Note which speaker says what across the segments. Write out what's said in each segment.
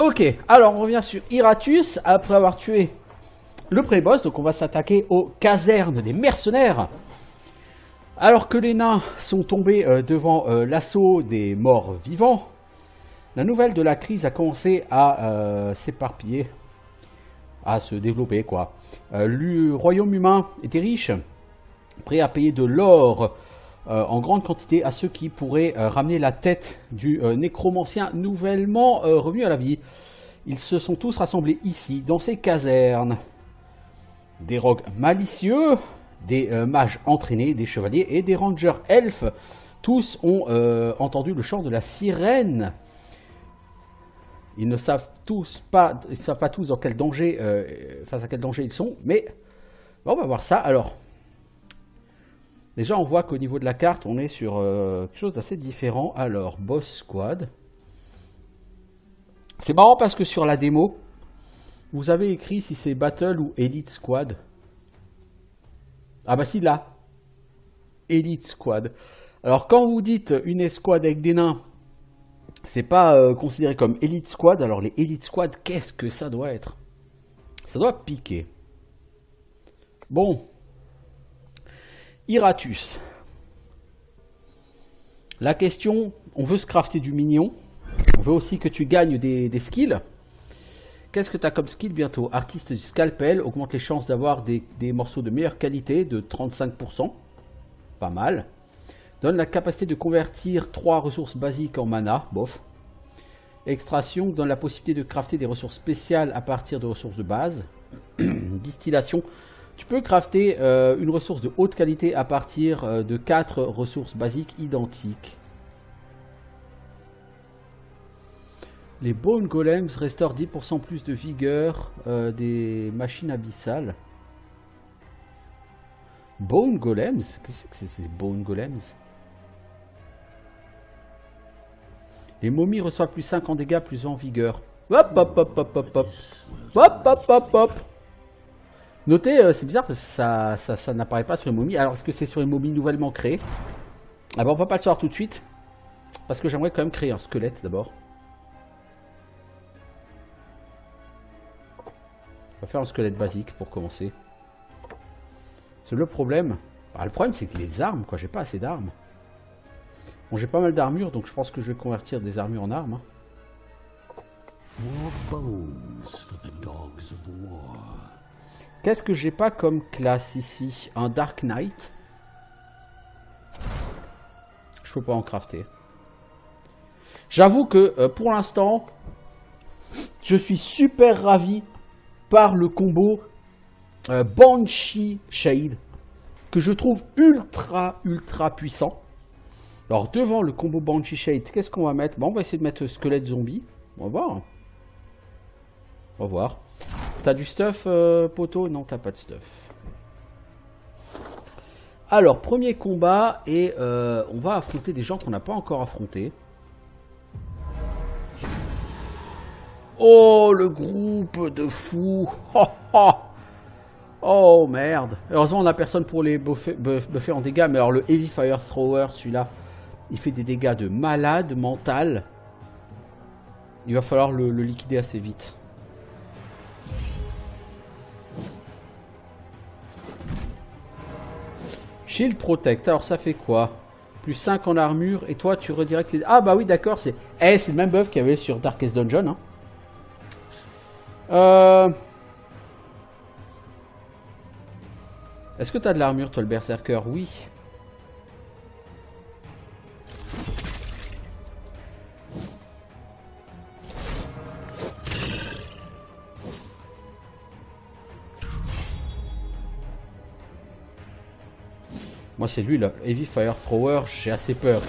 Speaker 1: Ok, alors on revient sur Iratus après avoir tué le pré-boss. Donc on va s'attaquer aux casernes des mercenaires. Alors que les nains sont tombés devant l'assaut des morts vivants, la nouvelle de la crise a commencé à s'éparpiller, à se développer quoi. Le royaume humain était riche, prêt à payer de l'or en grande quantité à ceux qui pourraient ramener la tête du nécromancien nouvellement revenu à la vie. Ils se sont tous rassemblés ici, dans ces casernes. Des rogues malicieux, des mages entraînés, des chevaliers et des rangers elfes. Tous ont entendu le chant de la sirène. Ils ne savent pas tous dans quel danger, face à quel danger ils sont, mais bon, on va voir ça. Alors, déjà, on voit qu'au niveau de la carte, on est sur quelque chose d'assez différent. Alors, Boss Squad. C'est marrant parce que sur la démo, vous avez écrit si c'est Battle ou Elite Squad. Ah bah si, là. Elite Squad. Alors, quand vous dites une escouade avec des nains, c'est pas considéré comme Elite Squad. Alors, les Elite Squad, qu'est-ce que ça doit être? Ça doit piquer. Bon. Iratus. La question, on veut se crafter du mignon. On veut aussi que tu gagnes des skills. Qu'est-ce que tu as comme skill bientôt? Artiste du scalpel, augmente les chances d'avoir des morceaux de meilleure qualité de 35%. Pas mal. Donne la capacité de convertir 3 ressources basiques en mana. Bof. Extraction, donne la possibilité de crafter des ressources spéciales à partir de ressources de base. Distillation. Tu peux crafter une ressource de haute qualité à partir de 4 ressources basiques identiques. Les Bone Golems restaurent 10% plus de vigueur des machines abyssales. Bone Golems? Qu'est-ce que c'est ces Bone Golems? Les momies reçoivent plus 5 en dégâts, plus en vigueur. Hop, hop, hop, hop, hop, hop. Hop, hop, hop, hop. Notez, c'est bizarre parce que ça n'apparaît pas sur les momies. Alors, est-ce que c'est sur les momies nouvellement créées? Ah ben, on va pas le savoir tout de suite. Parce que j'aimerais quand même créer un squelette d'abord. On va faire un squelette basique pour commencer. C'est le problème. Ah, le problème, c'est que les armes, quoi. J'ai pas assez d'armes. Bon, j'ai pas mal d'armure, donc je pense que je vais convertir des armures en armes. Qu'est-ce que j'ai pas comme classe ici? Un Dark Knight. Je peux pas en crafter. J'avoue que pour l'instant, je suis super ravi par le combo Banshee Shade, que je trouve ultra puissant. Alors devant le combo Banshee Shade, qu'est-ce qu'on va mettre? Bon, on va essayer de mettre squelette zombie. On va voir. On va voir. T'as du stuff, poteau? Non, t'as pas de stuff. Alors, premier combat, et on va affronter des gens qu'on n'a pas encore affrontés. Oh, le groupe de fous. Oh, oh. Oh, merde. Heureusement, on n'a personne pour les buffer en dégâts. Mais alors, le Heavy Fire Thrower, celui-là, il fait des dégâts de malade mental. Il va falloir le liquider assez vite. Shield Protect. Alors, ça fait quoi? Plus 5 en armure. Et toi, tu redirectes les... Ah, bah oui, d'accord. C'est le même buff qu'il y avait sur Darkest Dungeon, hein. Est-ce que tu as de l'armure, toi, le berserker? Oui. Moi, c'est lui, là. Heavy Fire Thrower, j'ai assez peur.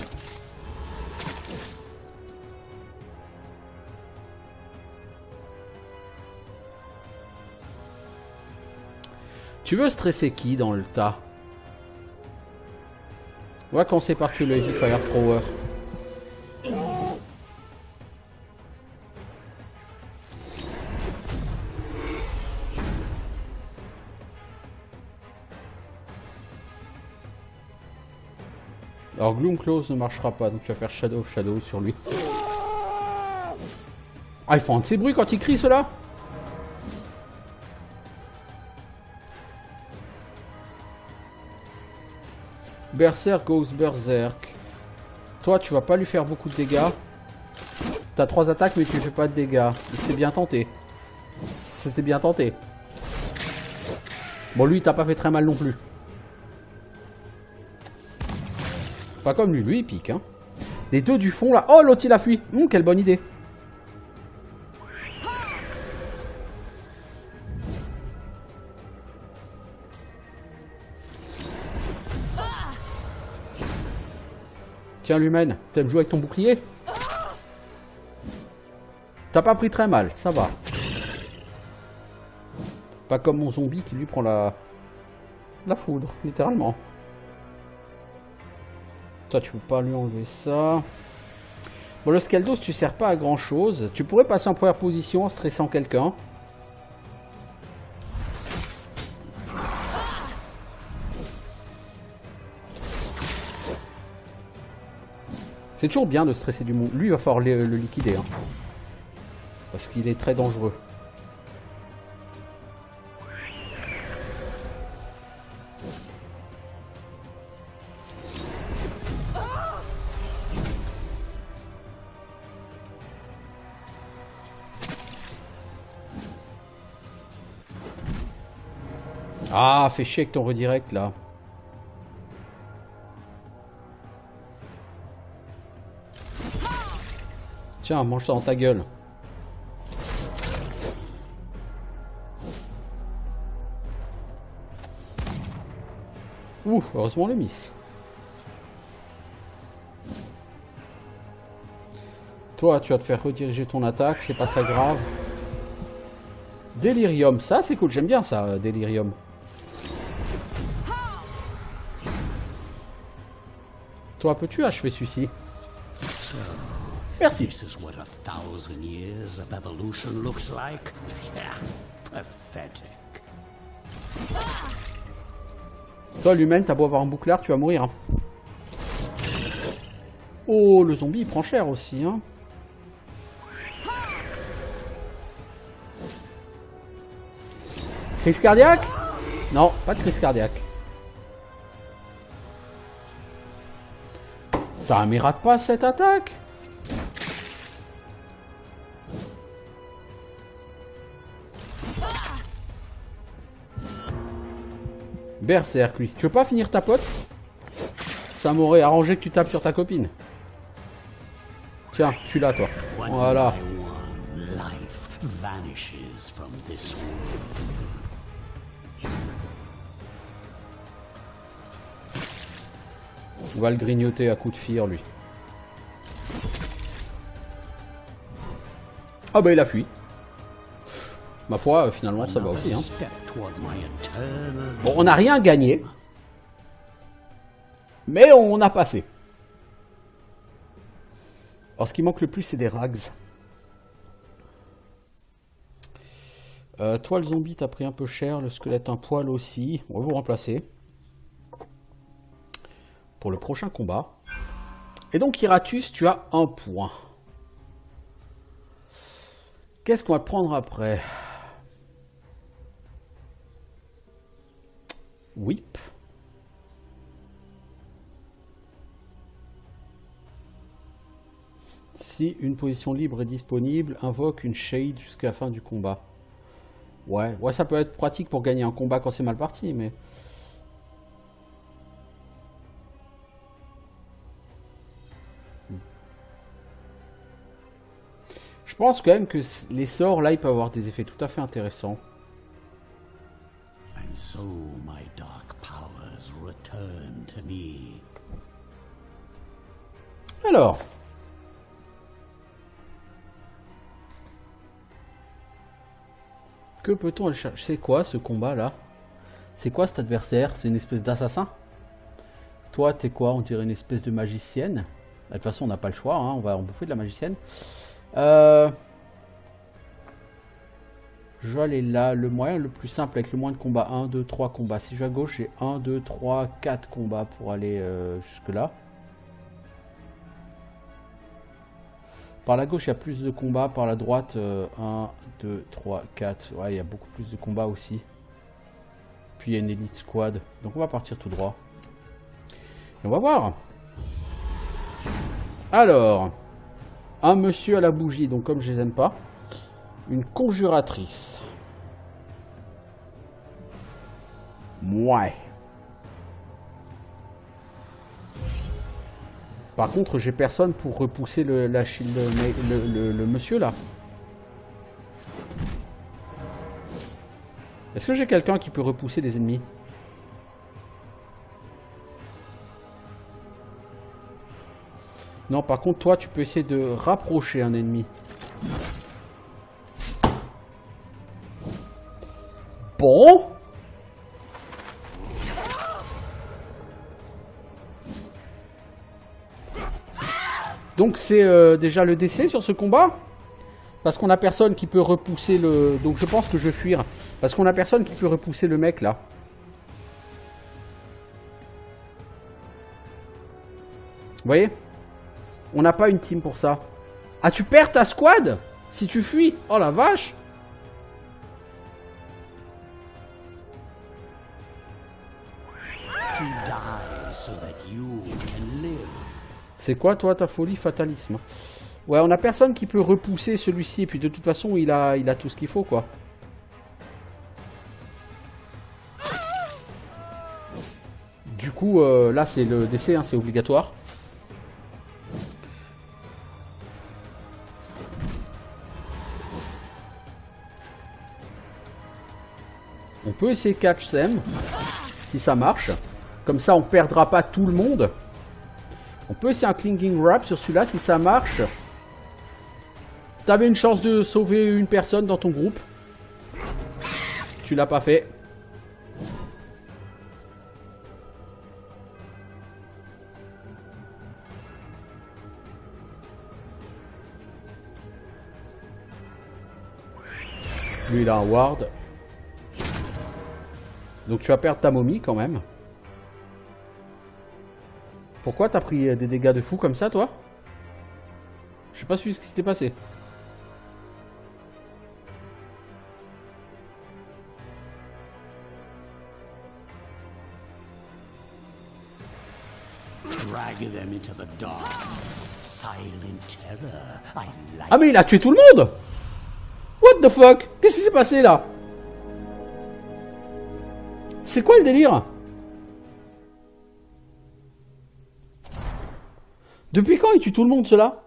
Speaker 1: Tu veux stresser qui dans le tas? On va commencer par tuer le Heavy Fire Thrower. Alors Gloom Close ne marchera pas, donc tu vas faire Shadow sur lui. Ah, ils font un de ces bruits quand ils crient, ceux-là. Berserk goes berserk. Toi, tu vas pas lui faire beaucoup de dégâts. T'as 3 attaques, mais tu fais pas de dégâts. C'est bien tenté. C'était bien tenté. Bon, lui, t'as pas fait très mal non plus. Pas comme lui. Lui, il pique, hein. Les deux du fond, là. Oh, l'autre, il a fui. Quelle bonne idée. Tiens, l'humaine, t'aimes jouer avec ton bouclier? T'as pas pris très mal, ça va. Pas comme mon zombie qui lui prend la foudre, littéralement. Toi, tu peux pas lui enlever ça. Bon, le Scaldos, tu sers pas à grand chose. Tu pourrais passer en première position en stressant quelqu'un. C'est toujours bien de stresser du monde. Lui, il va falloir le liquider. Hein. Parce qu'il est très dangereux. Ah, fais chier avec ton redirect, là. Tiens, mange ça dans ta gueule. Ouh, heureusement le miss. Toi, tu vas te faire rediriger ton attaque, c'est pas très grave. Délirium, ça c'est cool, j'aime bien ça, Délirium. Toi, peux-tu achever celui-ci? Merci. Toi, l'humaine, t'as beau avoir un bouclard, tu vas mourir. Hein. Oh, le zombie, il prend cher aussi. Hein. Crise cardiaque? Non, pas de crise cardiaque. Putain, mais rate pas cette attaque. Berserk, lui. Tu veux pas finir ta pote? Ça m'aurait arrangé que tu tapes sur ta copine. Tiens, tu l'as, toi. Voilà. On va le grignoter à coups de fire, lui. Ah bah il a fui. Ma foi, finalement, ça va aussi. Hein. Bon, on n'a rien gagné. Mais on a passé. Alors, ce qui manque le plus, c'est des rags. Toi, le zombie, t'as pris un peu cher. Le squelette, un poil aussi. On va vous remplacer. Pour le prochain combat. Et donc, Iratus, tu as un point. Qu'est-ce qu'on va prendre après? Whip. Si une position libre est disponible, invoque une shade jusqu'à la fin du combat. Ouais, ça peut être pratique pour gagner un combat quand c'est mal parti, mais... Je pense quand même que les sorts, là, ils peuvent avoir des effets tout à fait intéressants. And so my dark powers return to me. Alors. Que peut-on aller chercher? C'est quoi ce combat-là? C'est quoi cet adversaire? C'est une espèce d'assassin? Toi, t'es quoi? On dirait une espèce de magicienne. De toute façon, on n'a pas le choix, hein, on va en bouffer de la magicienne. Je vais aller là. Le moyen le plus simple avec le moins de combats. 1, 2, 3 combats. Si je vais à gauche, j'ai 1, 2, 3, 4 combats pour aller jusque là. Par la gauche, il y a plus de combats. Par la droite, 1, 2, 3, 4. Ouais, il y a beaucoup plus de combats aussi. Puis il y a une Elite Squad. Donc on va partir tout droit. Et on va voir. Alors, un monsieur à la bougie. Donc comme je les aime pas. Une conjuratrice. Ouais. Par contre, j'ai personne pour repousser le monsieur là. Est-ce que j'ai quelqu'un qui peut repousser les ennemis? Non, par contre, toi, tu peux essayer de rapprocher un ennemi. Bon. Donc c'est déjà le décès sur ce combat. Parce qu'on a personne qui peut repousser le... Donc je pense que je vais fuir. Parce qu'on a personne qui peut repousser le mec là. Vous voyez? On n'a pas une team pour ça. Ah, tu perds ta squad si tu fuis? Oh la vache! C'est quoi toi ta folie fatalisme? Ouais, on a personne qui peut repousser celui-ci. Et puis de toute façon, il a tout ce qu'il faut quoi. Du coup, là c'est le décès, hein, c'est obligatoire. On peut essayer catch Sam, si ça marche. Comme ça, on perdra pas tout le monde. On peut essayer un clinging wrap sur celui-là, si ça marche. T'avais une chance de sauver une personne dans ton groupe. Tu l'as pas fait. Lui, il a un ward. Donc tu vas perdre ta momie quand même. Pourquoi t'as pris des dégâts de fou comme ça, toi? Je sais pas ce qui s'était passé. Ah mais il a tué tout le monde! What the fuck? Qu'est-ce qui s'est passé là? C'est quoi le délire? Depuis quand il tue tout le monde, cela?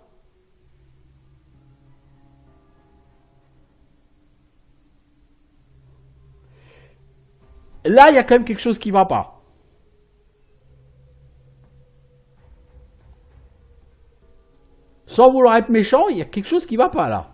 Speaker 1: Là, il y a quand même quelque chose qui va pas. Sans vouloir être méchant, il y a quelque chose qui va pas, là.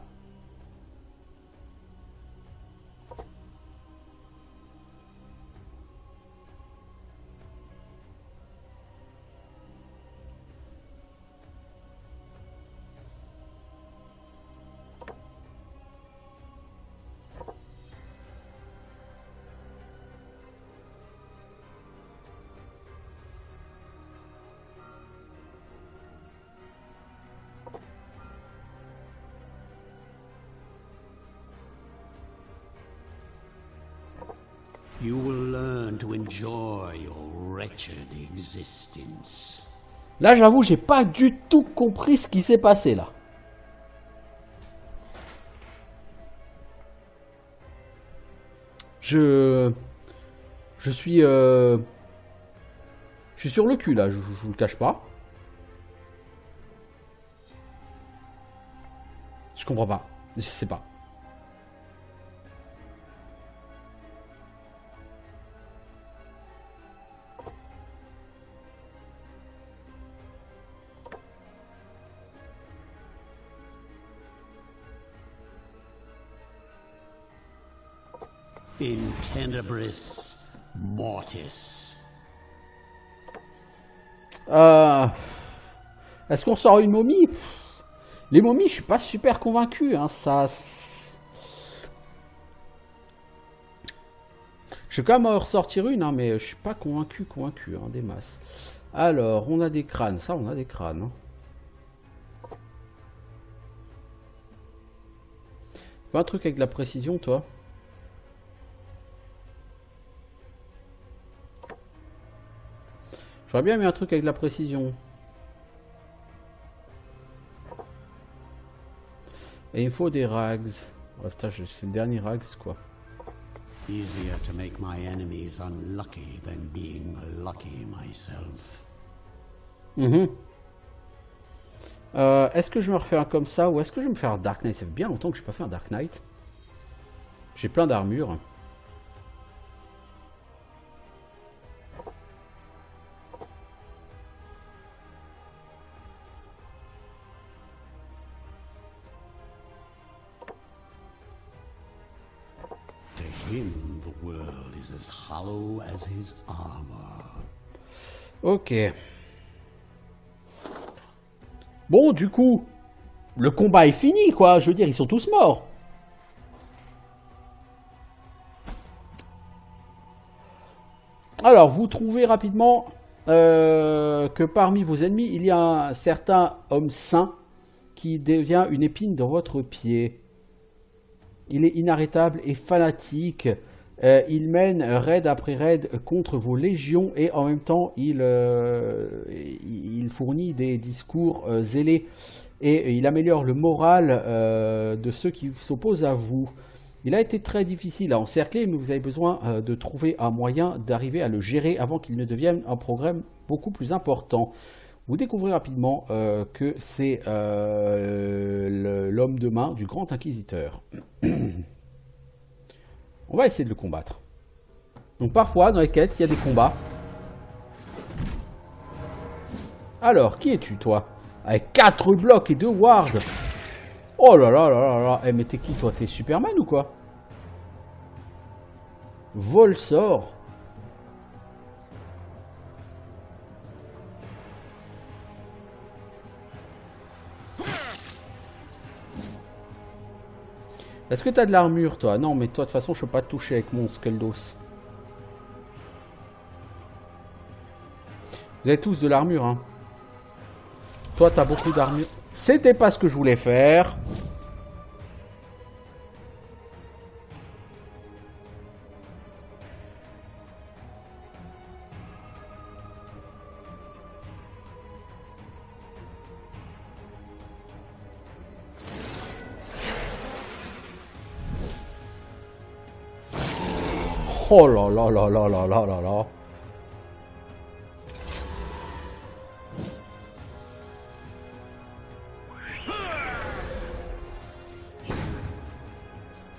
Speaker 2: You will learn to enjoy your wretched existence.
Speaker 1: Là, j'avoue, j'ai pas du tout compris ce qui s'est passé là. Je suis sur le cul là, je vous le cache pas. Je comprends pas, je sais pas.
Speaker 2: In tenebris mortis.
Speaker 1: Est-ce qu'on sort une momie? Les momies, je suis pas super convaincu. Hein, ça. Je vais quand même en ressortir une, hein, mais je suis pas convaincu hein, des masses. Alors, on a des crânes. Ça, on a des crânes. Hein. Fais un truc avec de la précision, toi. J'aurais bien mis un truc avec de la précision. Et il me faut des rags. Oh, putain, c'est le dernier rags, quoi.
Speaker 2: Easier to make my enemies unlucky than being lucky myself.
Speaker 1: Est-ce que je me refais un comme ça ou est-ce que je vais me faire un Dark Knight? Ça fait bien longtemps que je n'ai pas fait un Dark Knight. J'ai plein d'armures.
Speaker 2: To him, the world is as hollow as his armor.
Speaker 1: Ok. Bon, du coup, le combat est fini, quoi. Je veux dire, ils sont tous morts. Alors, vous trouvez rapidement que parmi vos ennemis, il y a un certain homme saint qui devient une épine dans votre pied. Il est inarrêtable et fanatique. Il mène raid après raid contre vos légions et en même temps il fournit des discours zélés et il améliore le moral de ceux qui s'opposent à vous. Il a été très difficile à encercler, mais vous avez besoin de trouver un moyen d'arriver à le gérer avant qu'il ne devienne un problème beaucoup plus important. Vous découvrez rapidement que c'est l'homme de main du grand inquisiteur. On va essayer de le combattre. Donc parfois, dans les quêtes, il y a des combats. Alors, qui es-tu, toi? Avec 4 blocs et 2 wards. Oh là là là là là. Eh, mais t'es qui, toi? T'es Superman ou quoi? Volsor. Est-ce que t'as de l'armure, toi? Non, mais toi, de toute façon, je peux pas te toucher avec mon Skuldos. Vous avez tous de l'armure, hein. Toi, t'as beaucoup d'armure. C'était pas ce que je voulais faire. Oh là là là là là là là là.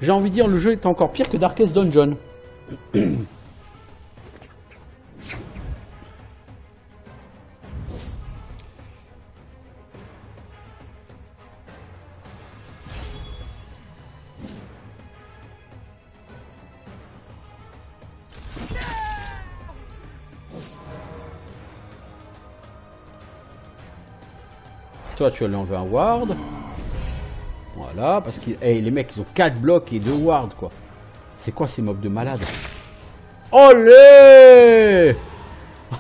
Speaker 1: J'ai envie de dire, le jeu est encore pire que Darkest Dungeon. Toi, tu vas lui enlever un ward. Voilà, parce que les mecs, ils ont 4 blocs et 2 wards, quoi. C'est quoi ces mobs de malades? Olé!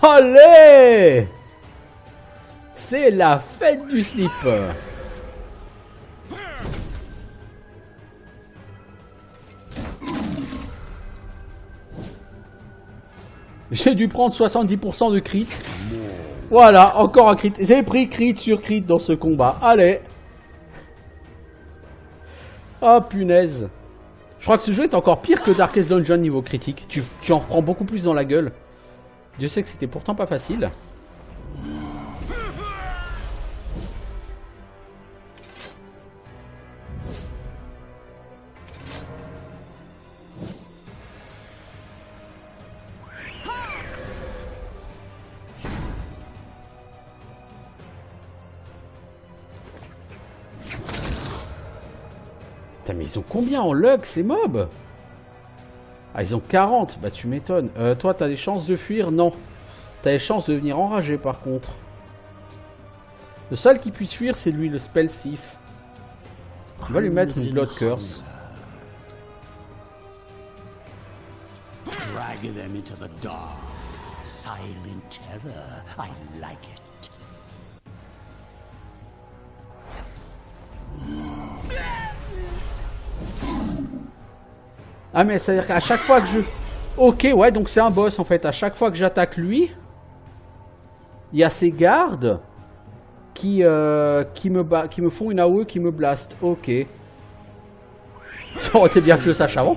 Speaker 1: Olé! C'est la fête du slip. J'ai dû prendre 70% de crit. Voilà, encore un crit. J'ai pris crit sur crit dans ce combat. Allez. Oh punaise. Je crois que ce jeu est encore pire que Darkest Dungeon niveau critique. Tu en prends beaucoup plus dans la gueule. Dieu sait que c'était pourtant pas facile. Putain, mais ils ont combien en lug ces mobs? Ah, ils ont 40. Bah, tu m'étonnes. Toi, t'as des chances de fuir? Non. T'as des chances de devenir enragé, par contre. Le seul qui puisse fuir, c'est lui, le Spell Thief. On va lui mettre une Blood Curse.
Speaker 2: Drag them into the dark. Silent terror. I like it.
Speaker 1: Ah mais ça veut dire qu'à chaque fois que je... Ok, ouais, donc c'est un boss en fait. À chaque fois que j'attaque lui, il y a ses gardes qui me font une AOE, qui me blast. Ok. Ça aurait été bien que je le sache avant.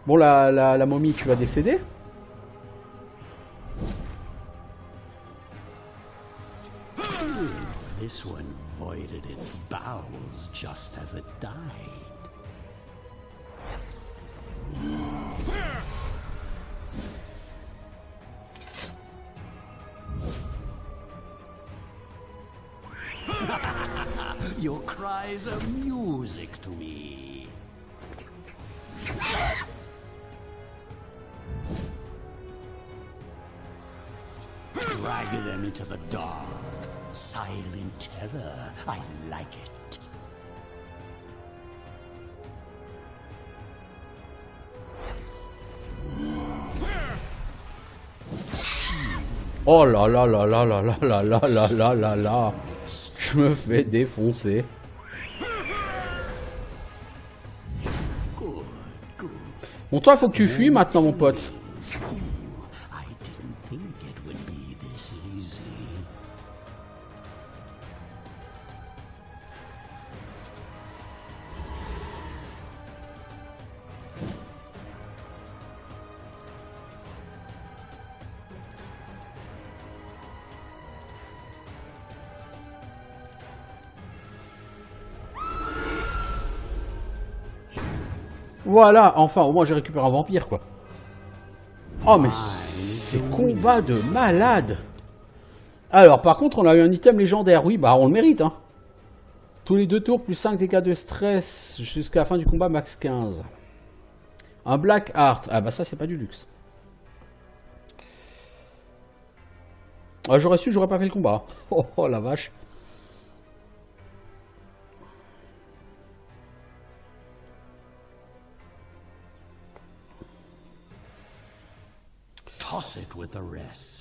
Speaker 1: Bon, la momie, tu vas décéder.
Speaker 2: This one voided its bowels just as it died. Your cries are music to me. Drag them into the dark. Silent terror. I like it.
Speaker 1: Oh là là là là là là là là là là là là. Je me fais défoncer. Bon, toi, faut que tu fuis maintenant, mon pote. Voilà, enfin, au moins j'ai récupéré un vampire, quoi. Oh, mais ces combats de malade. Alors, par contre, on a eu un item légendaire. Oui, bah, on le mérite, hein. Tous les 2 tours, plus 5 dégâts de stress jusqu'à la fin du combat, max 15. Un Black Heart. Ah, bah, ça, c'est pas du luxe. Ah, j'aurais su, j'aurais pas fait le combat. Oh, oh la vache.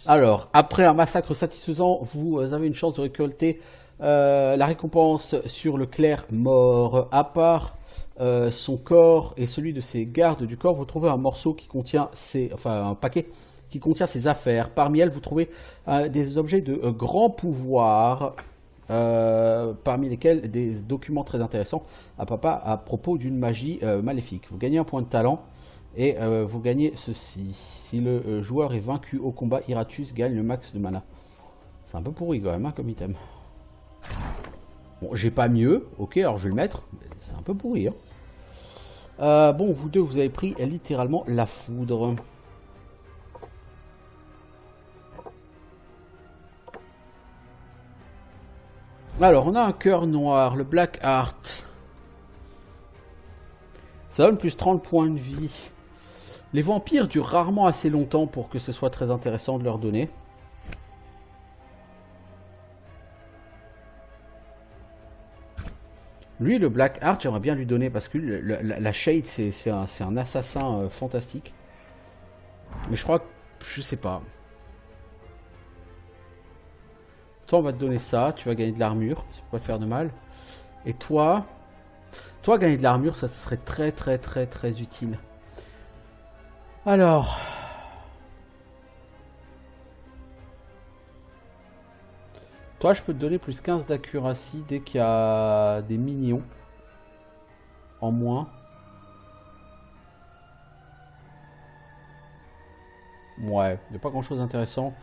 Speaker 1: Alors, après un massacre satisfaisant, vous avez une chance de récolter la récompense sur le clerc mort. À part son corps et celui de ses gardes du corps, vous trouvez un morceau qui contient un paquet qui contient ses affaires. Parmi elles, vous trouvez des objets de grand pouvoir, parmi lesquels des documents très intéressants à propos d'une magie maléfique. Vous gagnez un point de talent. Et vous gagnez ceci. Si le joueur est vaincu au combat, Iratus gagne le max de mana. C'est un peu pourri quand même, hein, comme item. Bon, j'ai pas mieux. Ok, alors je vais le mettre. C'est un peu pourri. Hein. Bon, vous deux, vous avez pris littéralement la foudre. Alors, on a un cœur noir, le Black Heart. Ça donne plus 30 points de vie. Les vampires durent rarement assez longtemps pour que ce soit très intéressant de leur donner. Lui, le Black Heart, j'aimerais bien lui donner parce que la Shade, c'est un assassin fantastique. Mais je crois que... Je sais pas. Toi, on va te donner ça. Tu vas gagner de l'armure. Ça peut pas te faire de mal. Et toi... Toi, gagner de l'armure, ça serait très très très très utile. Alors... Toi, je peux te donner plus 15 d'accuracy dès qu'il y a des minions. En moins. Ouais, il n'y a pas grand chose d'intéressant.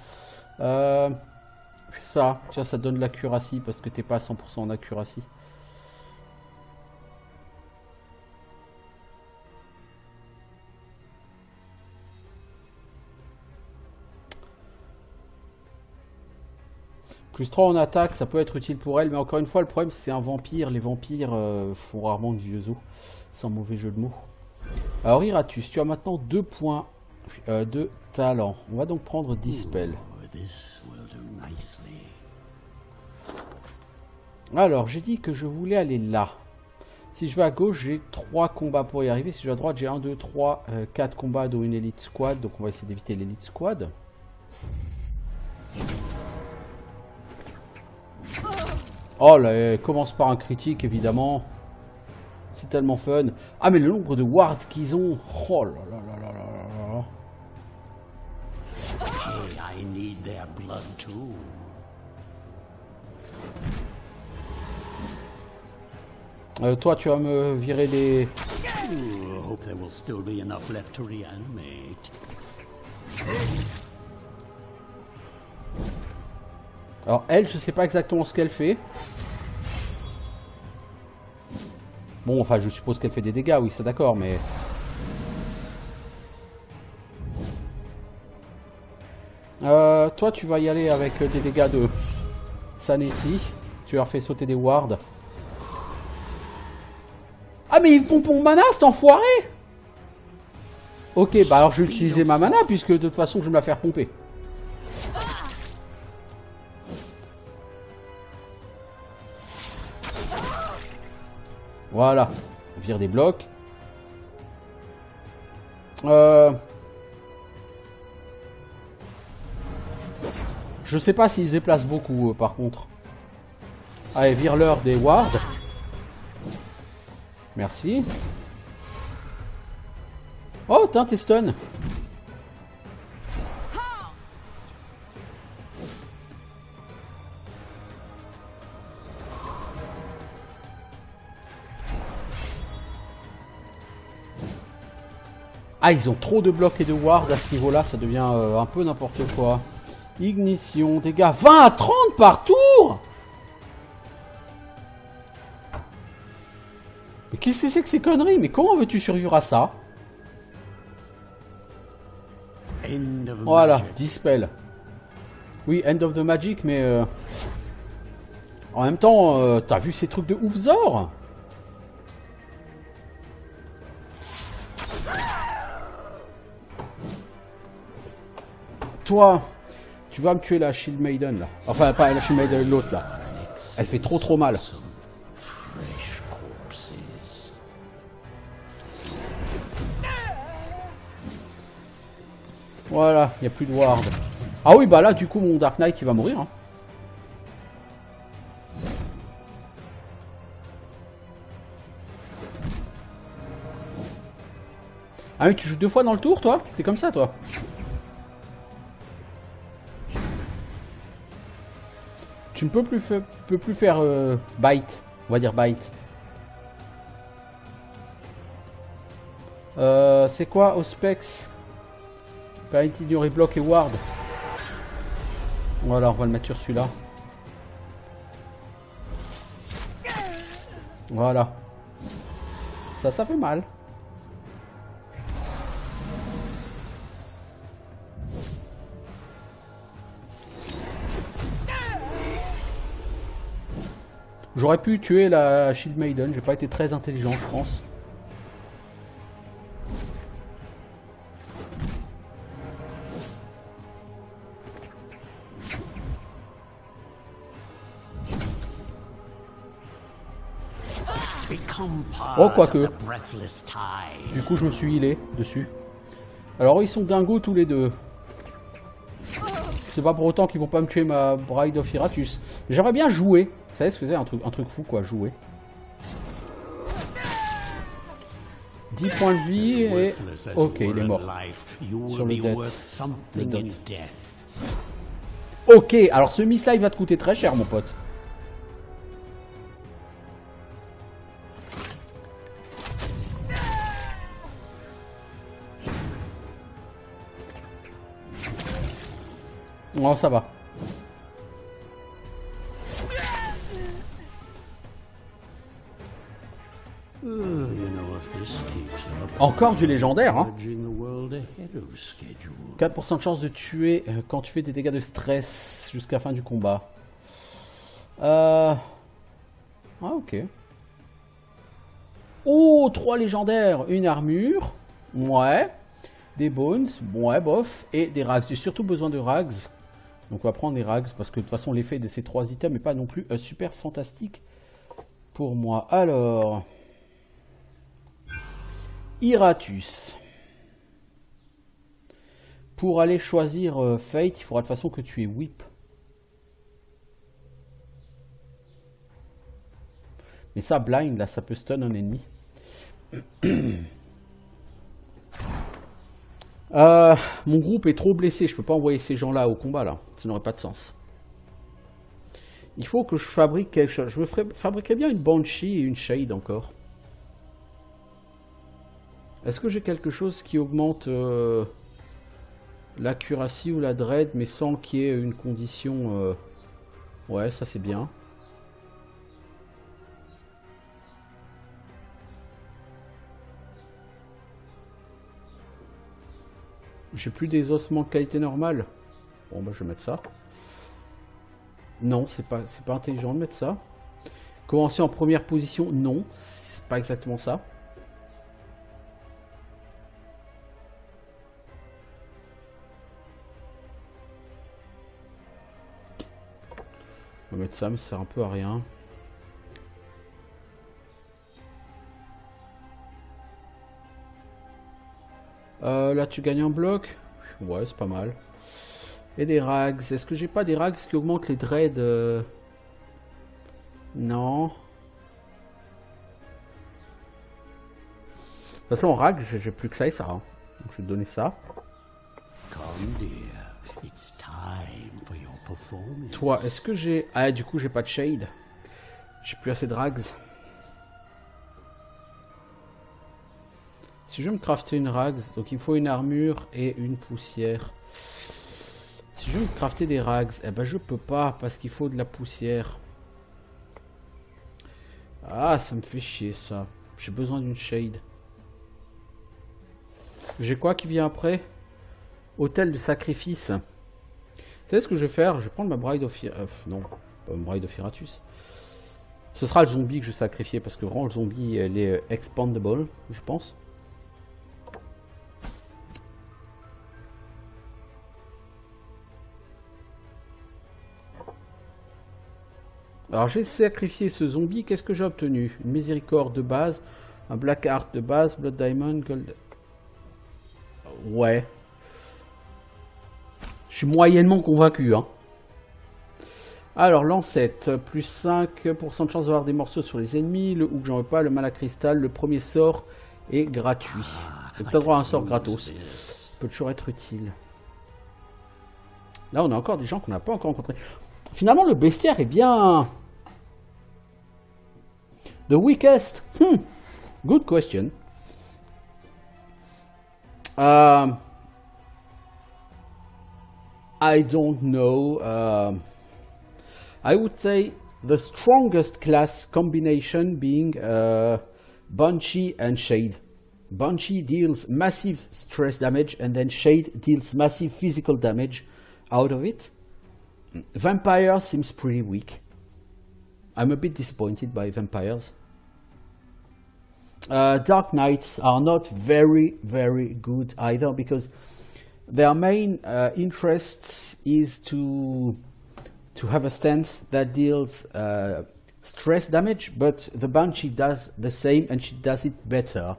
Speaker 1: Ça, tiens, ça te donne l'accuracy parce que t'es pas à 100% en accuracy. Plus 3 en attaque, ça peut être utile pour elle, mais encore une fois, le problème c'est un vampire. Les vampires font rarement de vieux os, sans mauvais jeu de mots. Alors Iratus, tu as maintenant 2 points de talent. On va donc prendre Dispel. Alors, j'ai dit que je voulais aller là. Si je vais à gauche, j'ai 3 combats pour y arriver. Si je vais à droite, j'ai 1, 2, 3, 4 combats dont une Elite Squad. Donc on va essayer d'éviter l'Elite Squad. Oh là, elle commence par un critique évidemment. C'est tellement fun. Ah mais le nombre de wards qu'ils ont. Oh là là là là là là.
Speaker 2: Hey, I need their blood too.
Speaker 1: Toi tu vas me virer des...
Speaker 2: Ooh, hope there will still be enough left to reanimate.
Speaker 1: Alors elle, je sais pas exactement ce qu'elle fait. Bon, enfin je suppose qu'elle fait des dégâts, oui c'est d'accord, mais... toi tu vas y aller avec des dégâts de Sanity. Tu leur fais sauter des wards. Ah mais il pompe mon mana cet enfoiré. Ok, bah alors je vais utiliser ma mana puisque de toute façon je vais me la faire pomper. Voilà. On vire des blocs. Je sais pas s'ils se déplacent beaucoup par contre. Allez, vire-leur des wards. Merci. Oh, t'es stun. Ah, ils ont trop de blocs et de wards à ce niveau-là, ça devient un peu n'importe quoi. Ignition, dégâts 20 à 30 par tour. Mais qu'est-ce que c'est que ces conneries? Mais comment veux-tu survivre à ça? Voilà, dispel. Oui, end of the magic, mais... en même temps, t'as vu ces trucs de ouf Zor? Toi, tu vas me tuer la Shield Maiden, là. Enfin, pas la Shield Maiden, l'autre, là. Elle fait trop mal. Voilà, il n'y a plus de ward. Ah oui, bah là, du coup, mon Dark Knight, il va mourir. Hein. Ah oui, tu joues 2 fois dans le tour, toi? T'es comme ça, toi? Tu ne peux plus faire bite. On va dire bite. C'est quoi, Auspex? Parity, ignorer bloc et ward. Voilà, on va le mettre sur celui-là. Voilà. Ça fait mal. J'aurais pu tuer la Shield Maiden, j'ai pas été très intelligent, je pense. Oh, quoique. Du coup, je me suis healé dessus. Alors, ils sont dingos tous les deux. C'est pas pour autant qu'ils vont pas me tuer ma Bride of Iratus. J'aimerais bien jouer. Vous savez ce que c'est? Un truc fou, quoi, jouer. 10 points de vie et... Ok, il est mort. Sur le dot. Ok, alors ce miss-là, il va te coûter très cher, mon pote. Non, ça va. Encore du légendaire, hein. 4% de chance de tuer quand tu fais des dégâts de stress jusqu'à la fin du combat. Ah, ok. Oh, 3 légendaires, une armure. Ouais. Des bones, ouais, bof. Et des rags. J'ai surtout besoin de rags. Donc on va prendre des rags parce que de toute façon l'effet de ces 3 items n'est pas non plus super fantastique pour moi. Alors... Iratus. Pour aller choisir Fate, il faudra de toute façon que tu aies Whip. Mais ça, blind, là, ça peut stun un ennemi. Mon groupe est trop blessé. Je peux pas envoyer ces gens-là au combat, là. Ça n'aurait pas de sens. Il faut que je fabrique quelque chose. Je me fabriquerais bien une Banshee et une Shade encore. Est-ce que j'ai quelque chose qui augmente l'accuracy ou la dread, mais sans qu'il y ait une condition... Ouais, ça c'est bien. J'ai plus des ossements de qualité normale. Bon, bah je vais mettre ça. Non, c'est pas intelligent de mettre ça. Commencer en première position, non, c'est pas exactement ça. On va mettre ça, mais ça sert un peu à rien. Là, tu gagnes un bloc. Ouais, c'est pas mal. Et des rags. Est-ce que j'ai pas des rags qui augmentent les dreads Non. De toute façon, en rags, j'ai plus que ça et ça. Hein. Donc, je vais te donner ça. Toi, est-ce que j'ai... Ah, du coup, j'ai pas de shade. J'ai plus assez de rags. Si je veux me crafter une rags, donc il faut une armure et une poussière. Si je veux me crafter des rags, eh ben je peux pas parce qu'il faut de la poussière. Ah, ça me fait chier ça. J'ai besoin d'une shade. J'ai quoi qui vient après? Hôtel de sacrifice. Vous savez ce que je vais faire? Je vais prendre ma Bride of non, pas ma Bride of Iratus. Ce sera le zombie que je vais sacrifier parce que vraiment le zombie elle est expandable, je pense. Alors j'ai sacrifié ce zombie, qu'est-ce que j'ai obtenu? Une miséricorde de base, un black heart de base, blood diamond, gold... Ouais. Je suis moyennement convaincu, hein. Alors l'ancêtre, plus 5% de chance d'avoir des morceaux sur les ennemis, le hook j'en veux pas, le mana cristal, le premier sort est gratuit. J'ai peut-être droit à un sort gratos. Ça peut toujours être utile. Là on a encore des gens qu'on n'a pas encore rencontrés. Finalement le bestiaire est bien... The weakest? Good question. I don't know. I would say the strongest class combination being Banshee and Shade. Banshee deals massive stress damage and then Shade deals massive physical damage out of it. Vampire seems pretty weak. I'm a bit disappointed by vampires. Dark Knights are not very good either because their main interest is to have a stance that deals stress damage, but the Banshee does the same and she does it better.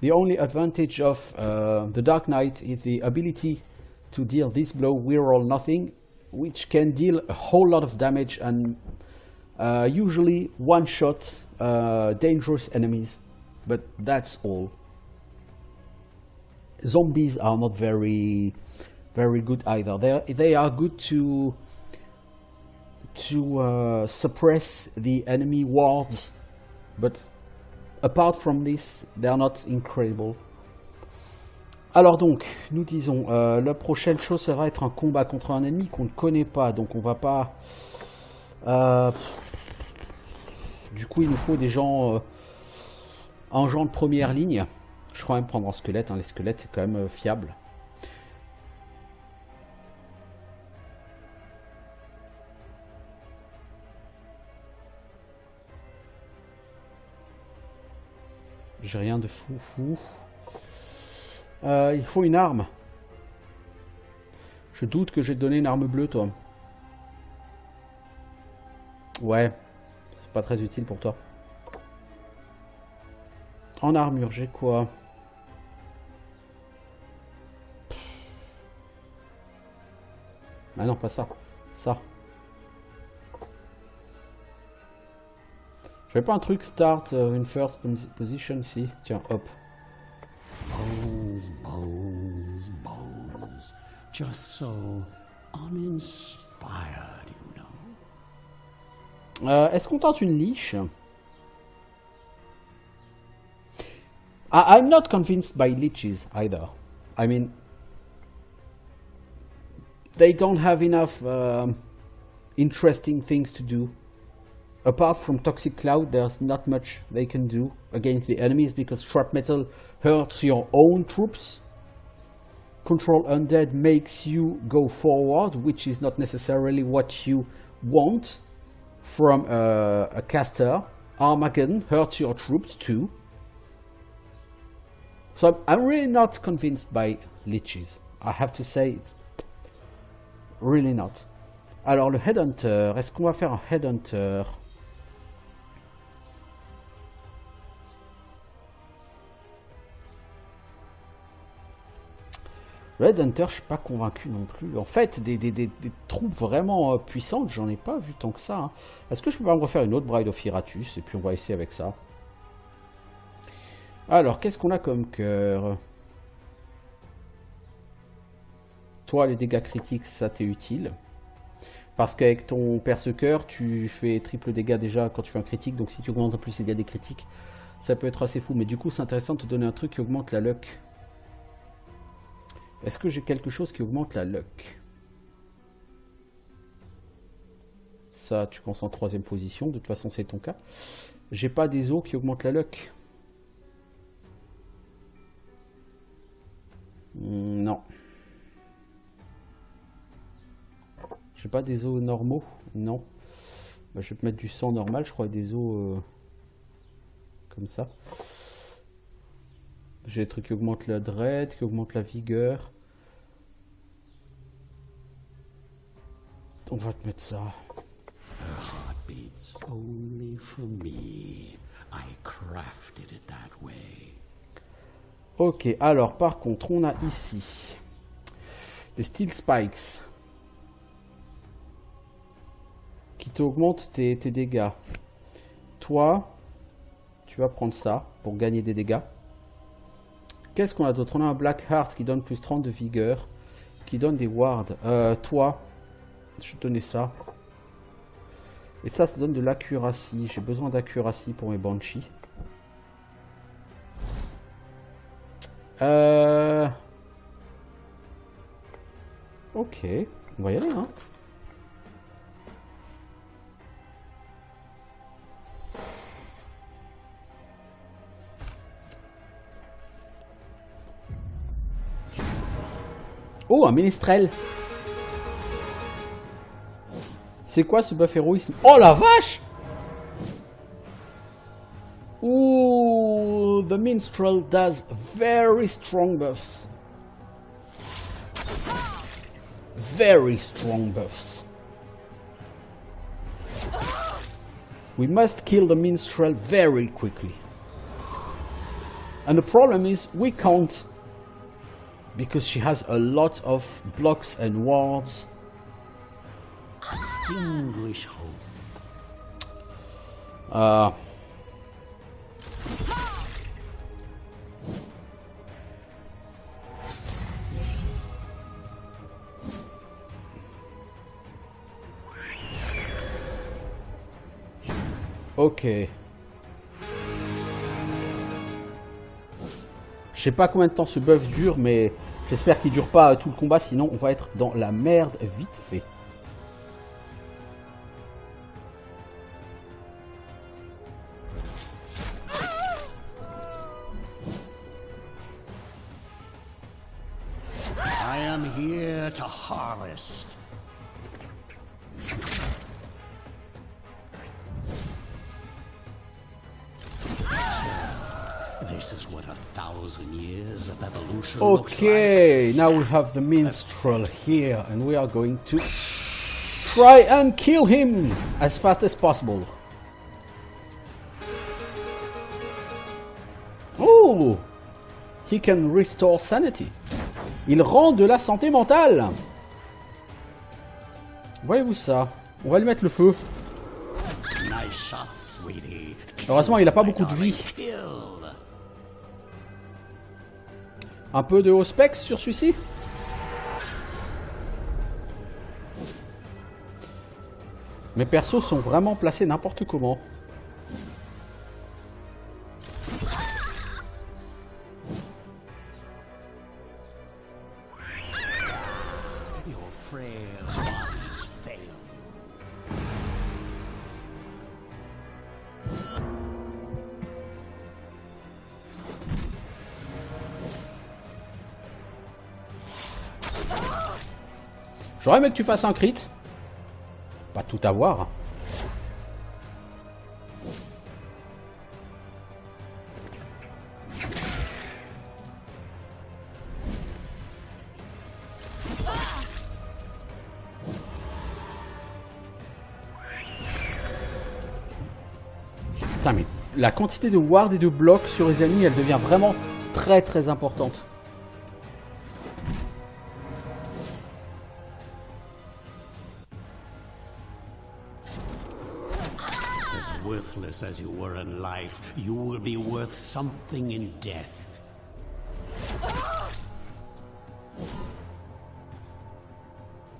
Speaker 1: The only advantage of the Dark Knight is the ability to deal this blow, we roll nothing, which can deal a whole lot of damage and usually one-shot dangerous enemies, but that's all. Zombies are not very good either. They are good to suppress the enemy wards, but apart from this, they are not incredible. Alors donc, nous disons, la prochaine chose, ça va être un combat contre un ennemi qu'on ne connaît pas, donc on va pas... du coup, il nous faut des gens en gens de première ligne. Je crois même prendre un squelette, hein. Les squelettes c'est quand même fiable. J'ai rien de fou. Il faut une arme. Je doute que j'ai donné une arme bleue, toi. Ouais, c'est pas très utile pour toi. En armure, j'ai quoi? Ah non, pas ça. Ça. Je fais pas un truc start in first position ici. Tiens, hop.
Speaker 2: Bones, bones, bones. Just so uninspired, you know.
Speaker 1: Est-ce qu'on tente une leash? I'm not convinced by leeches either. I mean, they don't have enough interesting things to do. Apart from Toxic Cloud, there's not much they can do against the enemies because Shrapmetal hurts your own troops. Control Undead makes you go forward, which is not necessarily what you want from a caster. Armageddon hurts your troops too. So I'm really not convinced by leeches. I have to say, it's really not. Alors le Headhunter, est-ce qu'on va faire un Headhunter? Le Headhunter, je suis pas convaincu non plus. En fait, des troupes vraiment puissantes, j'en ai pas vu tant que ça. Hein. Est-ce que je peux pas me refaire une autre Bride of Iratus et puis on va essayer avec ça. Alors, qu'est-ce qu'on a comme cœur? Toi, les dégâts critiques, ça t'est utile. Parce qu'avec ton perce-cœur, tu fais triple dégâts déjà quand tu fais un critique. Donc si tu augmentes en plus les dégâts des critiques, ça peut être assez fou. Mais du coup, c'est intéressant de te donner un truc qui augmente la luck. Est-ce que j'ai quelque chose qui augmente la luck? Ça, tu commences en 3e position. De toute façon, c'est ton cas. J'ai pas des os qui augmentent la luck. Non. J'ai pas des os normaux. Non. Bah, je vais te mettre du sang normal, je crois, des os comme ça. J'ai des trucs qui augmentent la dread, qui augmentent la vigueur. On va te mettre ça.
Speaker 2: Her heart beats only for me. I crafted it that way.
Speaker 1: Ok, alors par contre, on a ici des Steel Spikes qui t'augmentent tes dégâts. Toi, tu vas prendre ça pour gagner des dégâts. Qu'est-ce qu'on a d'autre? On a un Black Heart qui donne plus 30 de vigueur, qui donne des wards. Toi, je vais te donner ça. Et ça donne de l'accuracy. J'ai besoin d'accuracy pour mes Banshees. Ok, on va y aller, hein. Oh, un ménestrel. C'est quoi ce buff héroïsme? Oh la vache! Ooh, the minstrel does very strong buffs. Very strong buffs. We must kill the minstrel very quickly. And the problem is we can't, because she has a lot of blocks and wards.
Speaker 2: Extinguish hope.
Speaker 1: Ok. Je sais pas combien de temps ce buff dure, mais j'espère qu'il dure pas tout le combat, sinon on va être dans la merde vite fait.
Speaker 2: I am here to harvest. This is what 1,000 years of evolution looks like.
Speaker 1: Okay, now we have the minstrel here, and we are going to try and kill him as fast as possible. Oh, he can restore sanity. Il rend de la santé mentale. Voyez-vous ça? On va lui mettre le feu.
Speaker 2: Nice shot, sweetie.
Speaker 1: Heureusement, il a pas beaucoup de vie.
Speaker 2: Killed.
Speaker 1: Un peu de haut specs sur celui-ci. Mes persos sont vraiment placés n'importe comment.
Speaker 2: Your frail bodies fail you.
Speaker 1: J'aurais aimé que tu fasses un crit. Pas tout avoir. Putain, mais la quantité de ward et de blocs sur les ennemis, elle devient vraiment très très importante.
Speaker 2: As worthless as you were in life, you will be worth something in death.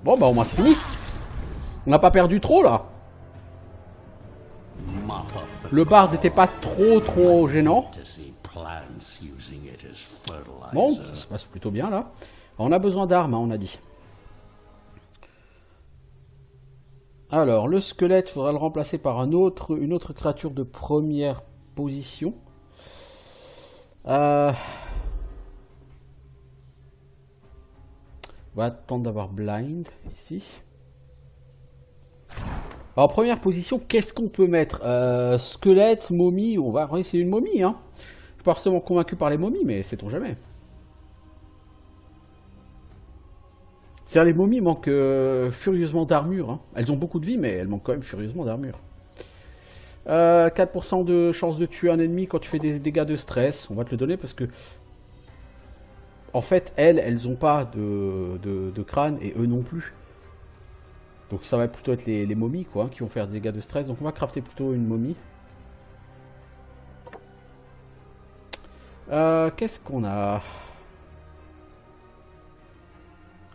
Speaker 1: Bon bah au moins c'est fini. On n'a pas perdu trop là.
Speaker 2: Mop up the
Speaker 1: Le bard n'était pas trop gênant.
Speaker 2: to see plants using it as fertilizer.
Speaker 1: Bon, ça se passe plutôt bien là. On a besoin d'armes, hein, on a dit. Alors, le squelette, il faudra le remplacer par une autre créature de première position. On va attendre d'avoir blind ici. Alors, première position, qu'est-ce qu'on peut mettre? Squelette, momie, on va essayer une momie. Hein. Je suis pas forcément convaincu par les momies, mais sait-on jamais. C'est-à-dire les momies manquent furieusement d'armure. Hein. Elles ont beaucoup de vie, mais elles manquent quand même furieusement d'armure. 4% de chance de tuer un ennemi quand tu fais des dégâts de stress. On va te le donner parce que... En fait, elles ont pas de crâne et eux non plus. Donc ça va plutôt être les momies quoi, qui vont faire des dégâts de stress. Donc on va crafter plutôt une momie. Qu'est-ce qu'on a?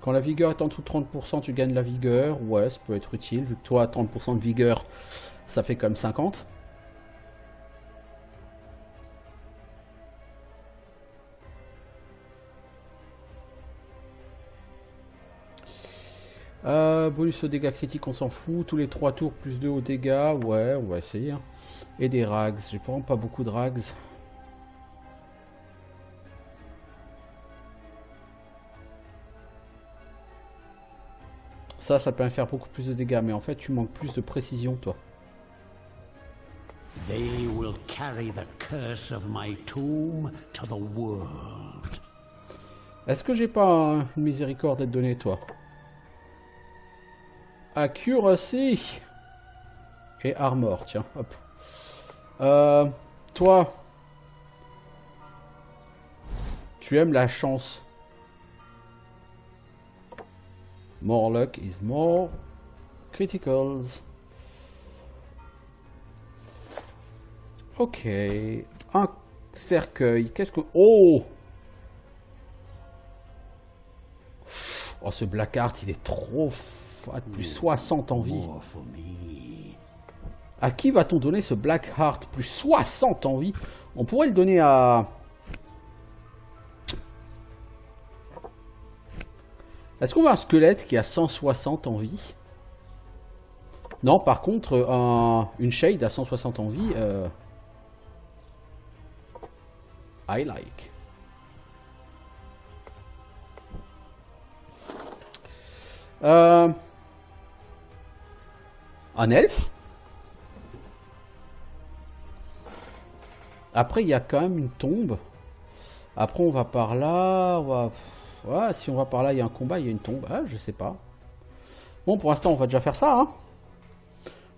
Speaker 1: Quand la vigueur est en dessous de 30%, tu gagnes la vigueur. Ouais, ça peut être utile. Vu que toi, 30% de vigueur, ça fait comme 50. Bonus aux dégâts critiques, on s'en fout. Tous les 3 tours, plus 2 aux dégâts. Ouais, on va essayer. Hein. Et des rags. J'ai vraiment pas beaucoup de rags. Ça peut faire beaucoup plus de dégâts, mais en fait, tu manques plus de précision, toi.
Speaker 2: They will carry the curse of my tomb to the world.
Speaker 1: Est-ce que j'ai pas une miséricorde à te donner, toi? Accuracy et armor, tiens, hop. Toi, tu aimes la chance. More luck is more criticals. Ok. Un cercueil. Qu'est-ce que... Oh! Oh, ce Blackheart, il est trop fat. Plus 60 en vie.
Speaker 2: More for me.
Speaker 1: À qui va-t-on donner ce Blackheart? Plus 60 en vie. On pourrait le donner à... Est-ce qu'on a un squelette qui a 160 en vie? Non, par contre, une shade à 160 en vie, I like. Un elfe. Après, il y a quand même une tombe. Après, on va par là. On va... Ouais, si on va par là, il y a un combat, il y a une tombe. Ah, je sais pas. Bon, pour l'instant, on va déjà faire ça. Hein,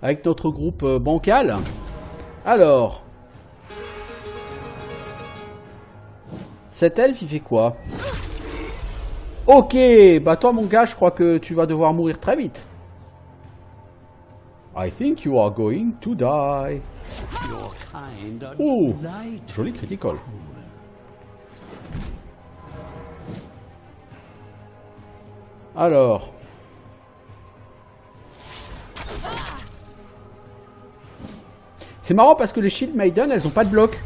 Speaker 1: avec notre groupe bancal. Alors. Cet elfe, il fait quoi? Ok, bah toi, mon gars, je crois que tu vas devoir mourir très vite. I think you are going to die.
Speaker 2: Your kind are
Speaker 1: Oh,
Speaker 2: light.
Speaker 1: joli critical. Alors. C'est marrant parce que les Shield Maiden, elles ont pas de bloc.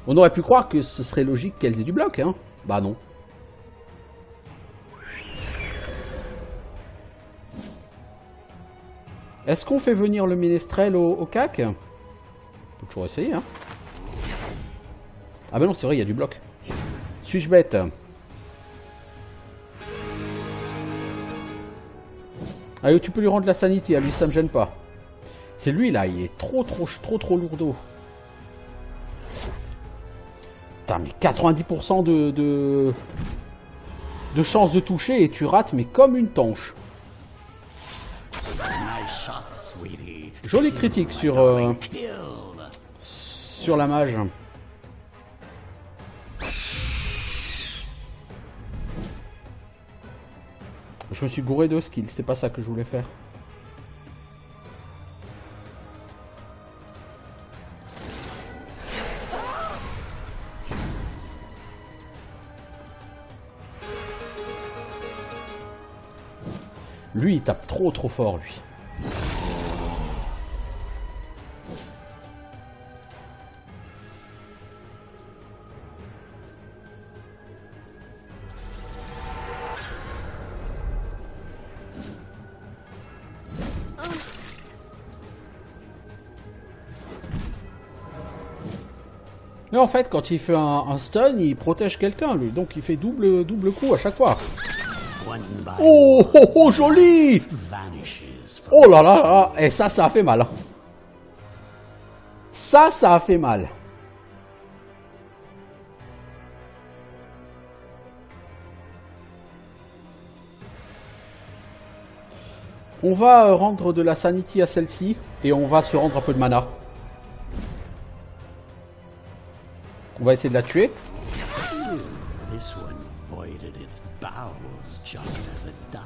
Speaker 1: On aurait pu croire que ce serait logique qu'elles aient du bloc, hein. Bah non. Est-ce qu'on fait venir le ménestrel au cac? On peut toujours essayer, hein. Ah bah non, c'est vrai, il y a du bloc. Suis-je bête? Allez, tu peux lui rendre la sanity, à lui ça me gêne pas. C'est lui là, il est trop lourdeau. Putain, mais 90% de chance de toucher et tu rates, mais comme une tanche.
Speaker 2: Nice shot, sweetie.
Speaker 1: Jolie critique sur la mage. Je me suis gouré de skills, c'est pas ça que je voulais faire. Lui, il tape trop fort, lui. Mais en fait, quand il fait un stun, il protège quelqu'un, lui. Donc il fait double coup à chaque fois.
Speaker 2: One by
Speaker 1: Oh, joli!
Speaker 2: vanishes.
Speaker 1: Oh là là, et ça a fait mal. Ça a fait mal. On va rendre de la sanity à celle-ci, et on va se rendre un peu de mana. On va essayer de la tuer.
Speaker 2: This one voided its bowels just as it died.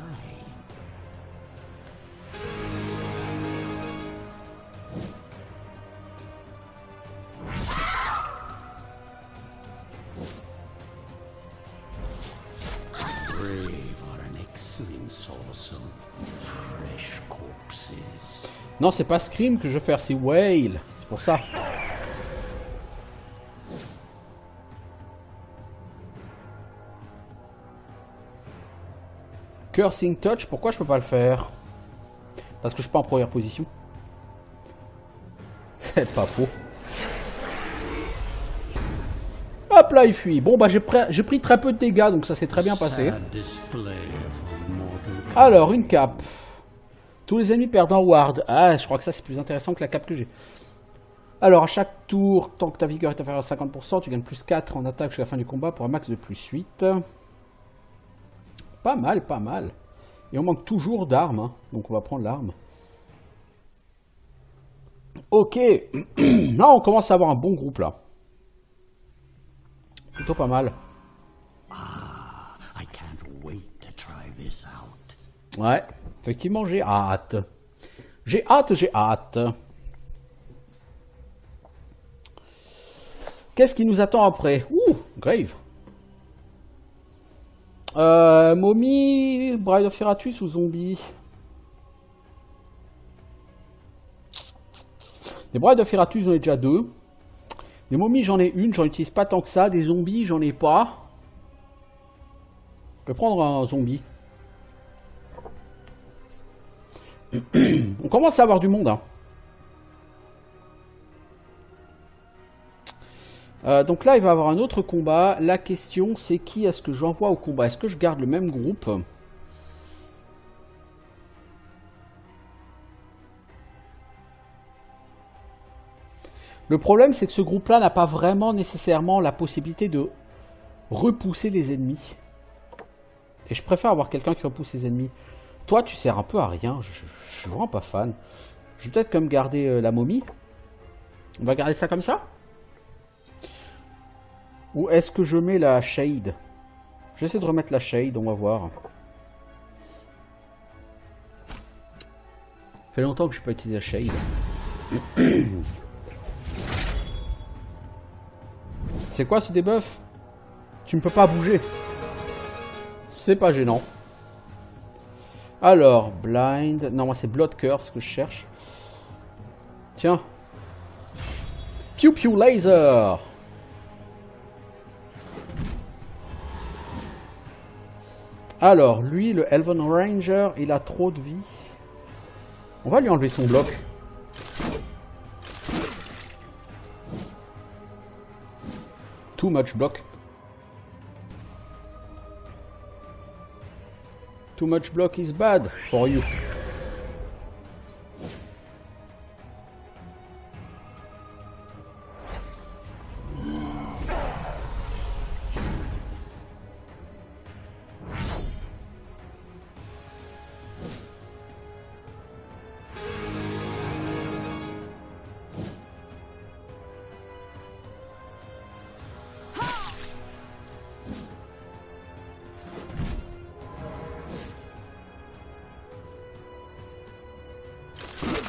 Speaker 2: Brave are an excellent source of fresh corpses.
Speaker 1: Non, c'est pas Scream que je veux faire, c'est Wail. C'est pour ça. Cursing Touch, pourquoi je peux pas le faire? Parce que je suis pas en première position. C'est pas faux. Hop là, il fuit. Bon, bah j'ai pris très peu de dégâts, donc ça s'est très bien passé.
Speaker 2: Sad display of mortal.
Speaker 1: Alors, une cape. Tous les ennemis perdent un ward. Ah, je crois que ça c'est plus intéressant que la cape que j'ai. Alors, à chaque tour, tant que ta vigueur est inférieure à 50%, tu gagnes plus 4 en attaque jusqu'à la fin du combat pour un max de plus 8. Pas mal, pas mal. Et on manque toujours d'armes, hein, donc on va prendre l'arme. Ok. Là, on commence à avoir un bon groupe, là. Plutôt pas mal.
Speaker 2: I can't wait to try this out.
Speaker 1: Ouais, effectivement, j'ai hâte. J'ai hâte. Qu'est-ce qui nous attend après? Ouh, Grave. Momie, Bride of Iratus ou zombie? Des Bride of Iratus, j'en ai déjà 2. Des momies, j'en ai une, j'en utilise pas tant que ça. Des zombies, j'en ai pas. Je vais prendre un zombie. On commence à avoir du monde, hein. Donc là, il va y avoir un autre combat. La question, c'est qui est-ce que j'envoie au combat? Est-ce que je garde le même groupe? Le problème, c'est que ce groupe-là n'a pas vraiment nécessairement la possibilité de repousser les ennemis. Et je préfère avoir quelqu'un qui repousse les ennemis. Toi, tu sers un peu à rien. Je suis vraiment pas fan. Je vais peut-être comme garder la momie. On va garder ça comme ça? Ou est-ce que je mets la shade? J'essaie de remettre la shade, on va voir. Fait longtemps que je n'ai pas utilisé la shade. C'est quoi ce debuff? Tu ne peux pas bouger. C'est pas gênant. Alors, blind. Non, moi c'est blood curse que je cherche. Tiens. Pew pew laser. Alors, lui, le Elven Ranger, il a trop de vie. On va lui enlever son bloc. Too much block. Too much block is bad for you.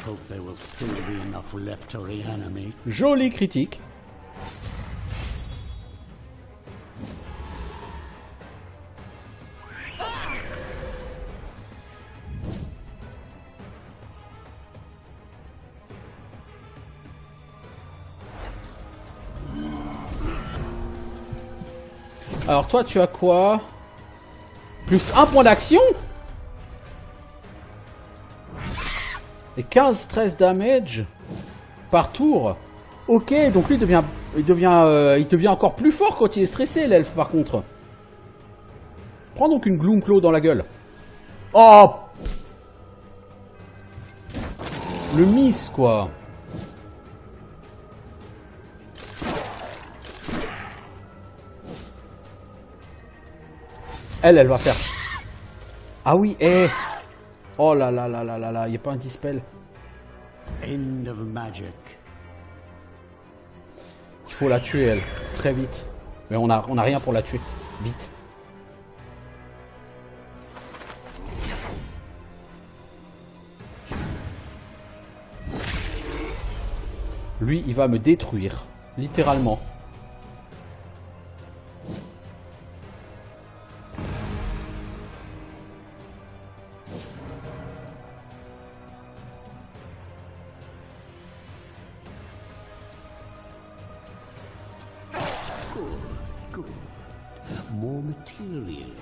Speaker 2: Hope there will still be enough left to reanimate.
Speaker 1: Joli critique. Alors toi tu as quoi? Plus 1 point d'action? Et 15-13 damage par tour. Ok, donc lui il devient encore plus fort quand il est stressé, l'elfe, par contre. Prends donc une Gloomclaw dans la gueule. Oh! Le miss, quoi. Elle va faire... Ah oui, eh. Oh là là là là là là, il n'y a pas un dispel.
Speaker 2: End of magic.
Speaker 1: Il faut la tuer, elle, très vite. Mais on a rien pour la tuer. Vite. Lui, il va me détruire. Littéralement.
Speaker 2: More materials.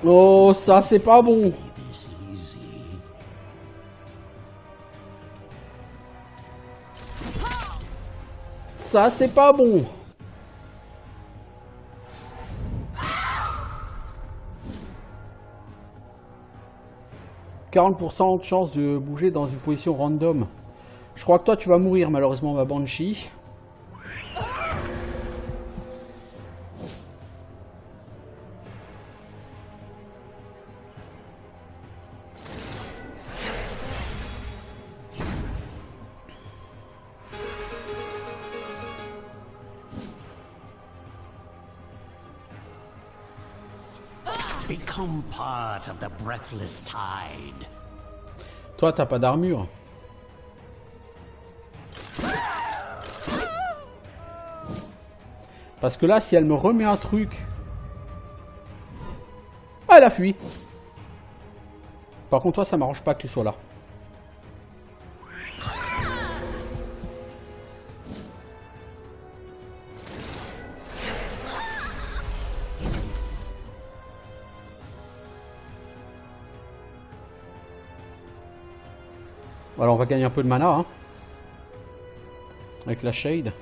Speaker 1: Oh, ça, c'est pas bon.
Speaker 2: This easy.
Speaker 1: Ça, c'est pas bon. « 40% de chance de bouger dans une position random. » Je crois que toi, tu vas mourir, malheureusement, ma Banshee.
Speaker 2: Become part of the breathless tide.
Speaker 1: Toi, t'as pas d'armure. Parce que là, si elle me remet un truc... Ah, elle a fui. Par contre, toi, ça m'arrange pas que tu sois là. Alors, on va gagner un peu de mana, hein. Avec la shade.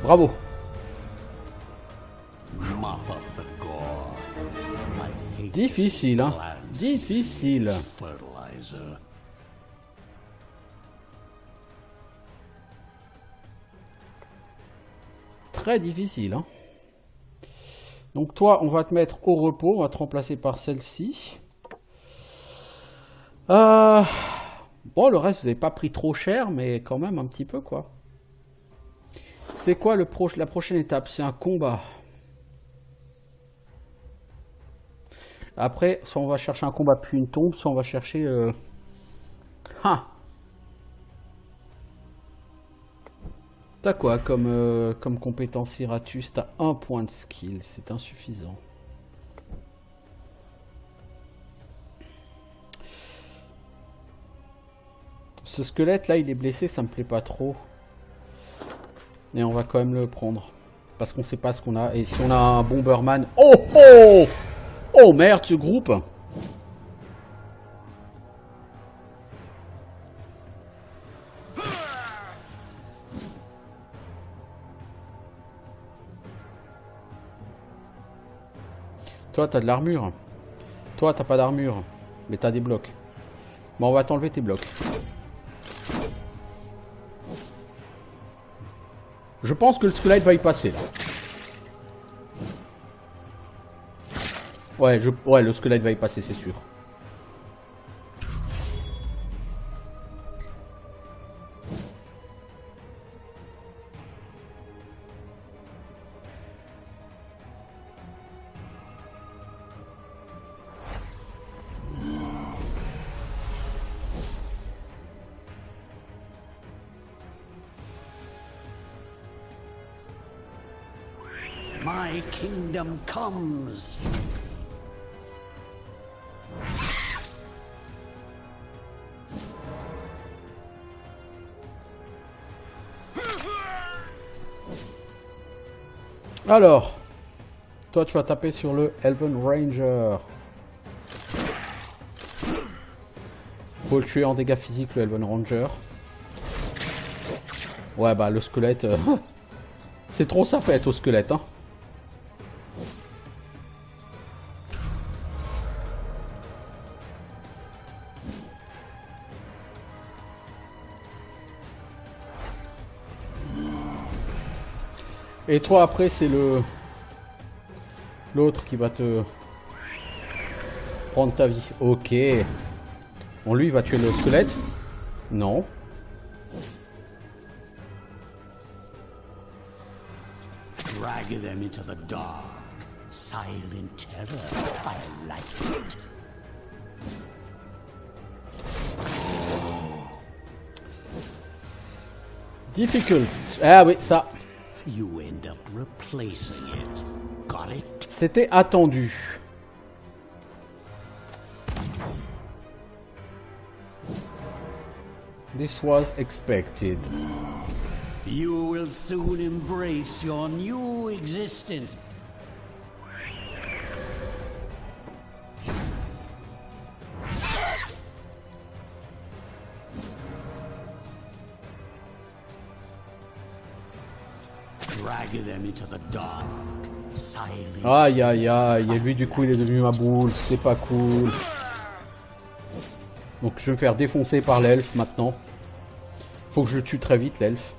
Speaker 1: Bravo.
Speaker 2: Mop up the gore. I hate
Speaker 1: Difficile, hein.
Speaker 2: plants.
Speaker 1: Difficile.
Speaker 2: Fertilizer.
Speaker 1: Très difficile, hein. Donc toi, on va te mettre au repos. On va te remplacer par celle-ci. Bon, le reste, vous n'avez pas pris trop cher, mais quand même un petit peu, quoi. C'est quoi la prochaine étape? C'est un combat. Après, soit on va chercher un combat puis une tombe, soit on va chercher... Ah. T'as quoi comme compétence Iratus? T'as 1 point de skill, c'est insuffisant. Ce squelette là, il est blessé, ça me plaît pas trop. Et on va quand même le prendre. Parce qu'on sait pas ce qu'on a. Et si on a un Bomberman... Oh oh! Oh merde, ce groupe! Toi, t'as de l'armure. Toi, t'as pas d'armure. Mais t'as des blocs. Bon, on va t'enlever tes blocs. Je pense que le squelette va y passer, là. Ouais, le squelette va y passer, c'est sûr.
Speaker 2: My kingdom comes.
Speaker 1: Alors, toi tu vas taper sur le Elven Ranger. Faut le tuer en dégâts physiques, le Elven Ranger. Ouais, bah le squelette... c'est trop sa fête au squelette, hein. Et toi après c'est l'autre qui va te prendre ta vie. Ok. Bon, lui il va tuer le squelette. Non.
Speaker 2: Drag them into the dark. Silent terror. I like it.
Speaker 1: Difficult. Ah oui, ça.
Speaker 2: You end up replacing it. Got it?
Speaker 1: C'était attendu. This was expected.
Speaker 2: You will soon embrace your new existence. Drag them into the dark. Silent.
Speaker 1: Aïe aïe aïe, et lui du coup il est devenu ma boule, c'est pas cool. Donc je vais me faire défoncer par l'elfe maintenant. Faut que je le tue très vite l'elfe.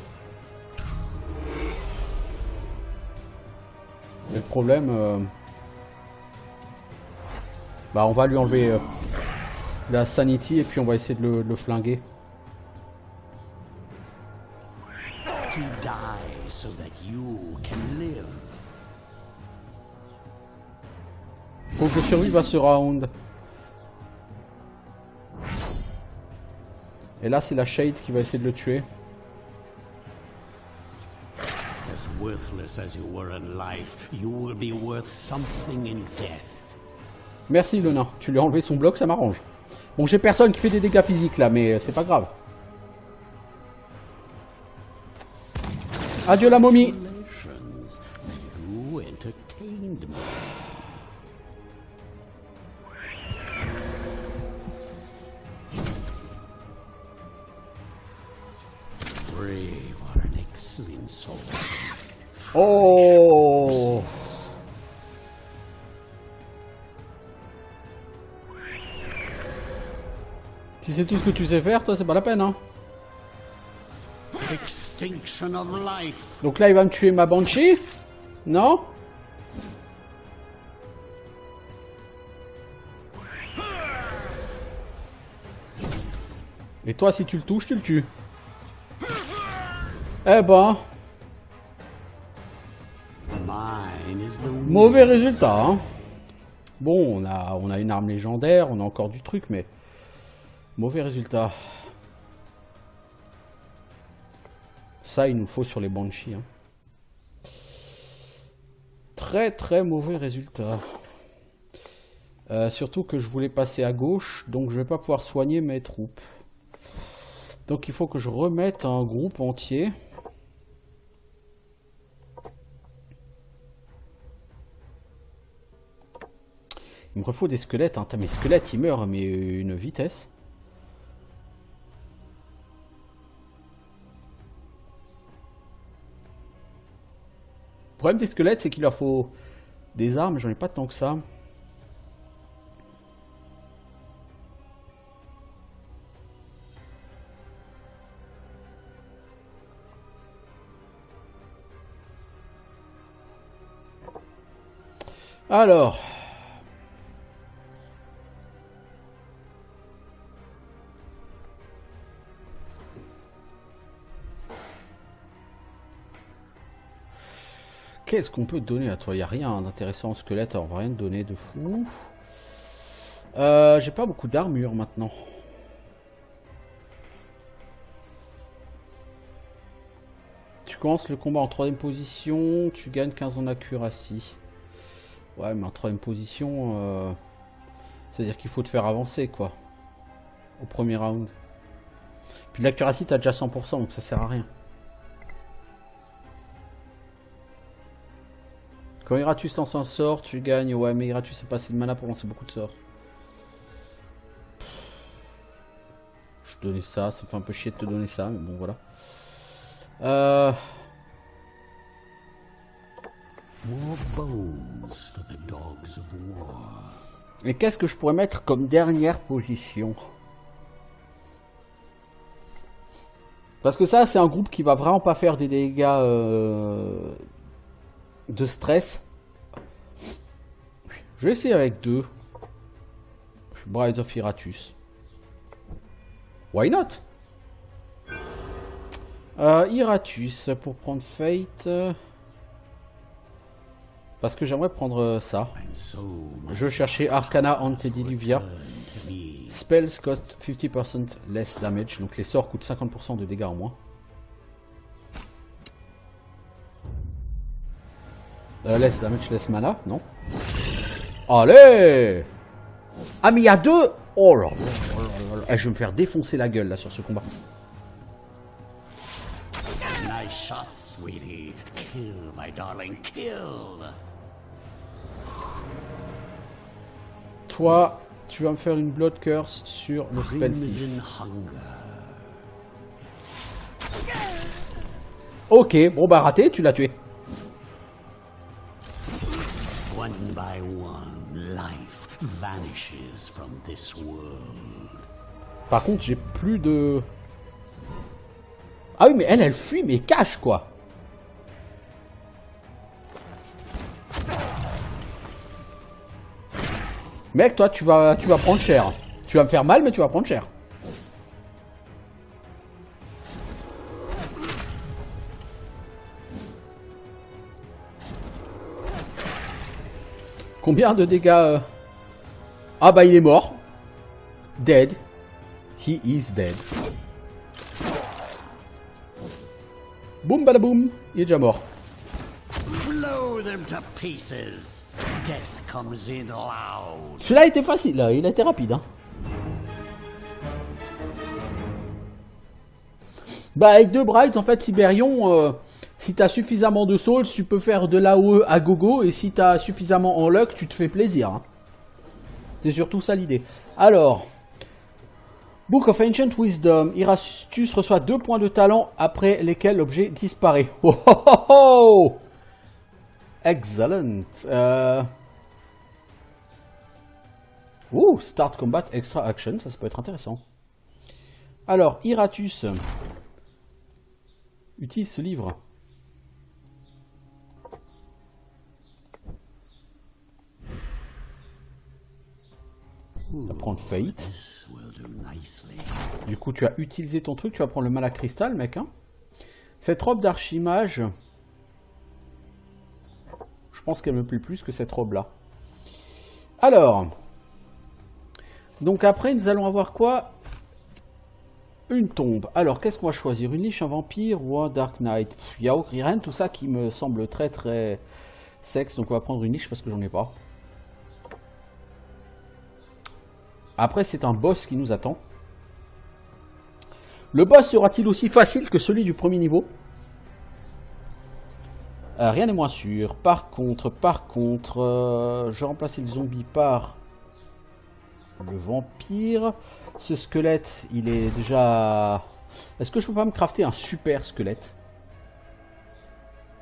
Speaker 1: Mais le problème... bah on va lui enlever la sanity et puis on va essayer de le flinguer.
Speaker 2: To die so that you can live.
Speaker 1: Faut que je survive à ce round. Et là c'est la Shade qui va essayer de le tuer.
Speaker 2: As worthless as you were in life, you will be worth something in death.
Speaker 1: Merci le nain, tu lui as enlevé son bloc, ça m'arrange. Bon j'ai personne qui fait des dégâts physiques là, mais c'est pas grave. Adieu la momie.
Speaker 2: You entertained me. Brave are an excellent soul.
Speaker 1: Oh. Si c'est tout ce que tu sais faire, toi c'est pas la peine hein.
Speaker 2: Extinction of life.
Speaker 1: Donc là il va me tuer ma Banshee. Non? Et toi, si tu le touches, tu le tues. Eh ben...
Speaker 2: Mine is the
Speaker 1: Mauvais résultat, hein. Bon, on a une arme légendaire, on a encore du truc, mais... Mauvais résultat. Ça, il nous faut sur les Banshees. Hein. Très très mauvais résultat. Surtout que je voulais passer à gauche, donc je vais pas pouvoir soigner mes troupes. Donc il faut que je remette un groupe entier. Il me refaut des squelettes. Hein. Mes squelettes, ils meurent, mais une vitesse. Le problème des squelettes, c'est qu'il leur faut des armes. J'en ai pas tant que ça. Alors... Qu'est-ce qu'on peut donner à toi? Il n'y a rien d'intéressant au squelette, alors on va rien te donner de fou. J'ai pas beaucoup d'armure maintenant. Tu commences le combat en 3ème position, tu gagnes 15 en accuracy. Ouais, mais en 3ème position, c'est-à-dire qu'il faut te faire avancer, quoi. Au premier round. Puis l'accuracy, t'as déjà 100%, donc ça sert à rien. Quand Iratus lance un sort, tu gagnes. Ouais, mais Iratus c'est pas assez de mana pour lancer beaucoup de sorts. Je te donnais ça, ça me fait un peu chier de te donner ça, mais bon, voilà.
Speaker 2: More bones for the dogs of war.
Speaker 1: Et qu'est-ce que je pourrais mettre comme dernière position? Parce que ça, c'est un groupe qui va vraiment pas faire des dégâts de stress. Je vais essayer avec 2. Bride of Iratus. Why not? Iratus pour prendre Fate. Parce que j'aimerais prendre ça. Je cherchais Arcana Antediluvia. Spells cost 50% less damage. Donc les sorts coûtent 50% de dégâts en moins. Less damage, less mana, non? Allez! Ah mais il y a 2! Oh là là. Je vais me faire défoncer la gueule là sur ce combat.
Speaker 2: Nice shot, sweetie. Kill, my darling, kill.
Speaker 1: Toi, tu vas me faire une Blood Curse sur le spell 6. Ok, bon bah raté, tu l'as tué.
Speaker 2: One by one, life vanishes from this world.
Speaker 1: Par contre, j'ai plus de... Ah oui, mais elle fuit, mais cache quoi. Mec, toi, tu vas prendre cher. Tu vas me faire mal, mais tu vas prendre cher. Combien de dégâts Ah bah il est mort. Dead. He is dead. Boum badaboum. Il est déjà mort.
Speaker 2: Blow them to pieces. Death comes in loud.
Speaker 1: Celui-là était facile, là. Il a été rapide. Hein. Bah avec 2 Brides, en fait, Siberion... si t'as suffisamment de souls, tu peux faire de l'AOE à gogo. Et si t'as suffisamment en luck, tu te fais plaisir. Hein. C'est surtout ça l'idée. Alors, Book of Ancient Wisdom. Iratus reçoit 2 points de talent après lesquels l'objet disparaît. Oh, oh, oh, oh. Excellent. Ouh, Start Combat Extra Action. Ça peut être intéressant. Alors, Iratus utilise ce livre. prendre Fate.
Speaker 2: This will do nicely.
Speaker 1: Du coup, tu as utilisé ton truc. Tu vas prendre le mana cristal, mec. Hein. Cette robe d'archimage, je pense qu'elle me plaît plus que cette robe-là. Alors, donc après, nous allons avoir quoi? Une tombe. Alors, qu'est-ce qu'on va choisir? Une niche, un vampire ou un Dark Knight? Il y a rien de tout ça qui me semble très très sexe. Donc, on va prendre une niche parce que j'en ai pas. Après, c'est un boss qui nous attend. Le boss sera-t-il aussi facile que celui du premier niveau? Rien n'est moins sûr. Par contre, je vais remplacer le zombie par le vampire. Ce squelette, il est déjà... Est-ce que je peux pas me crafter un super squelette?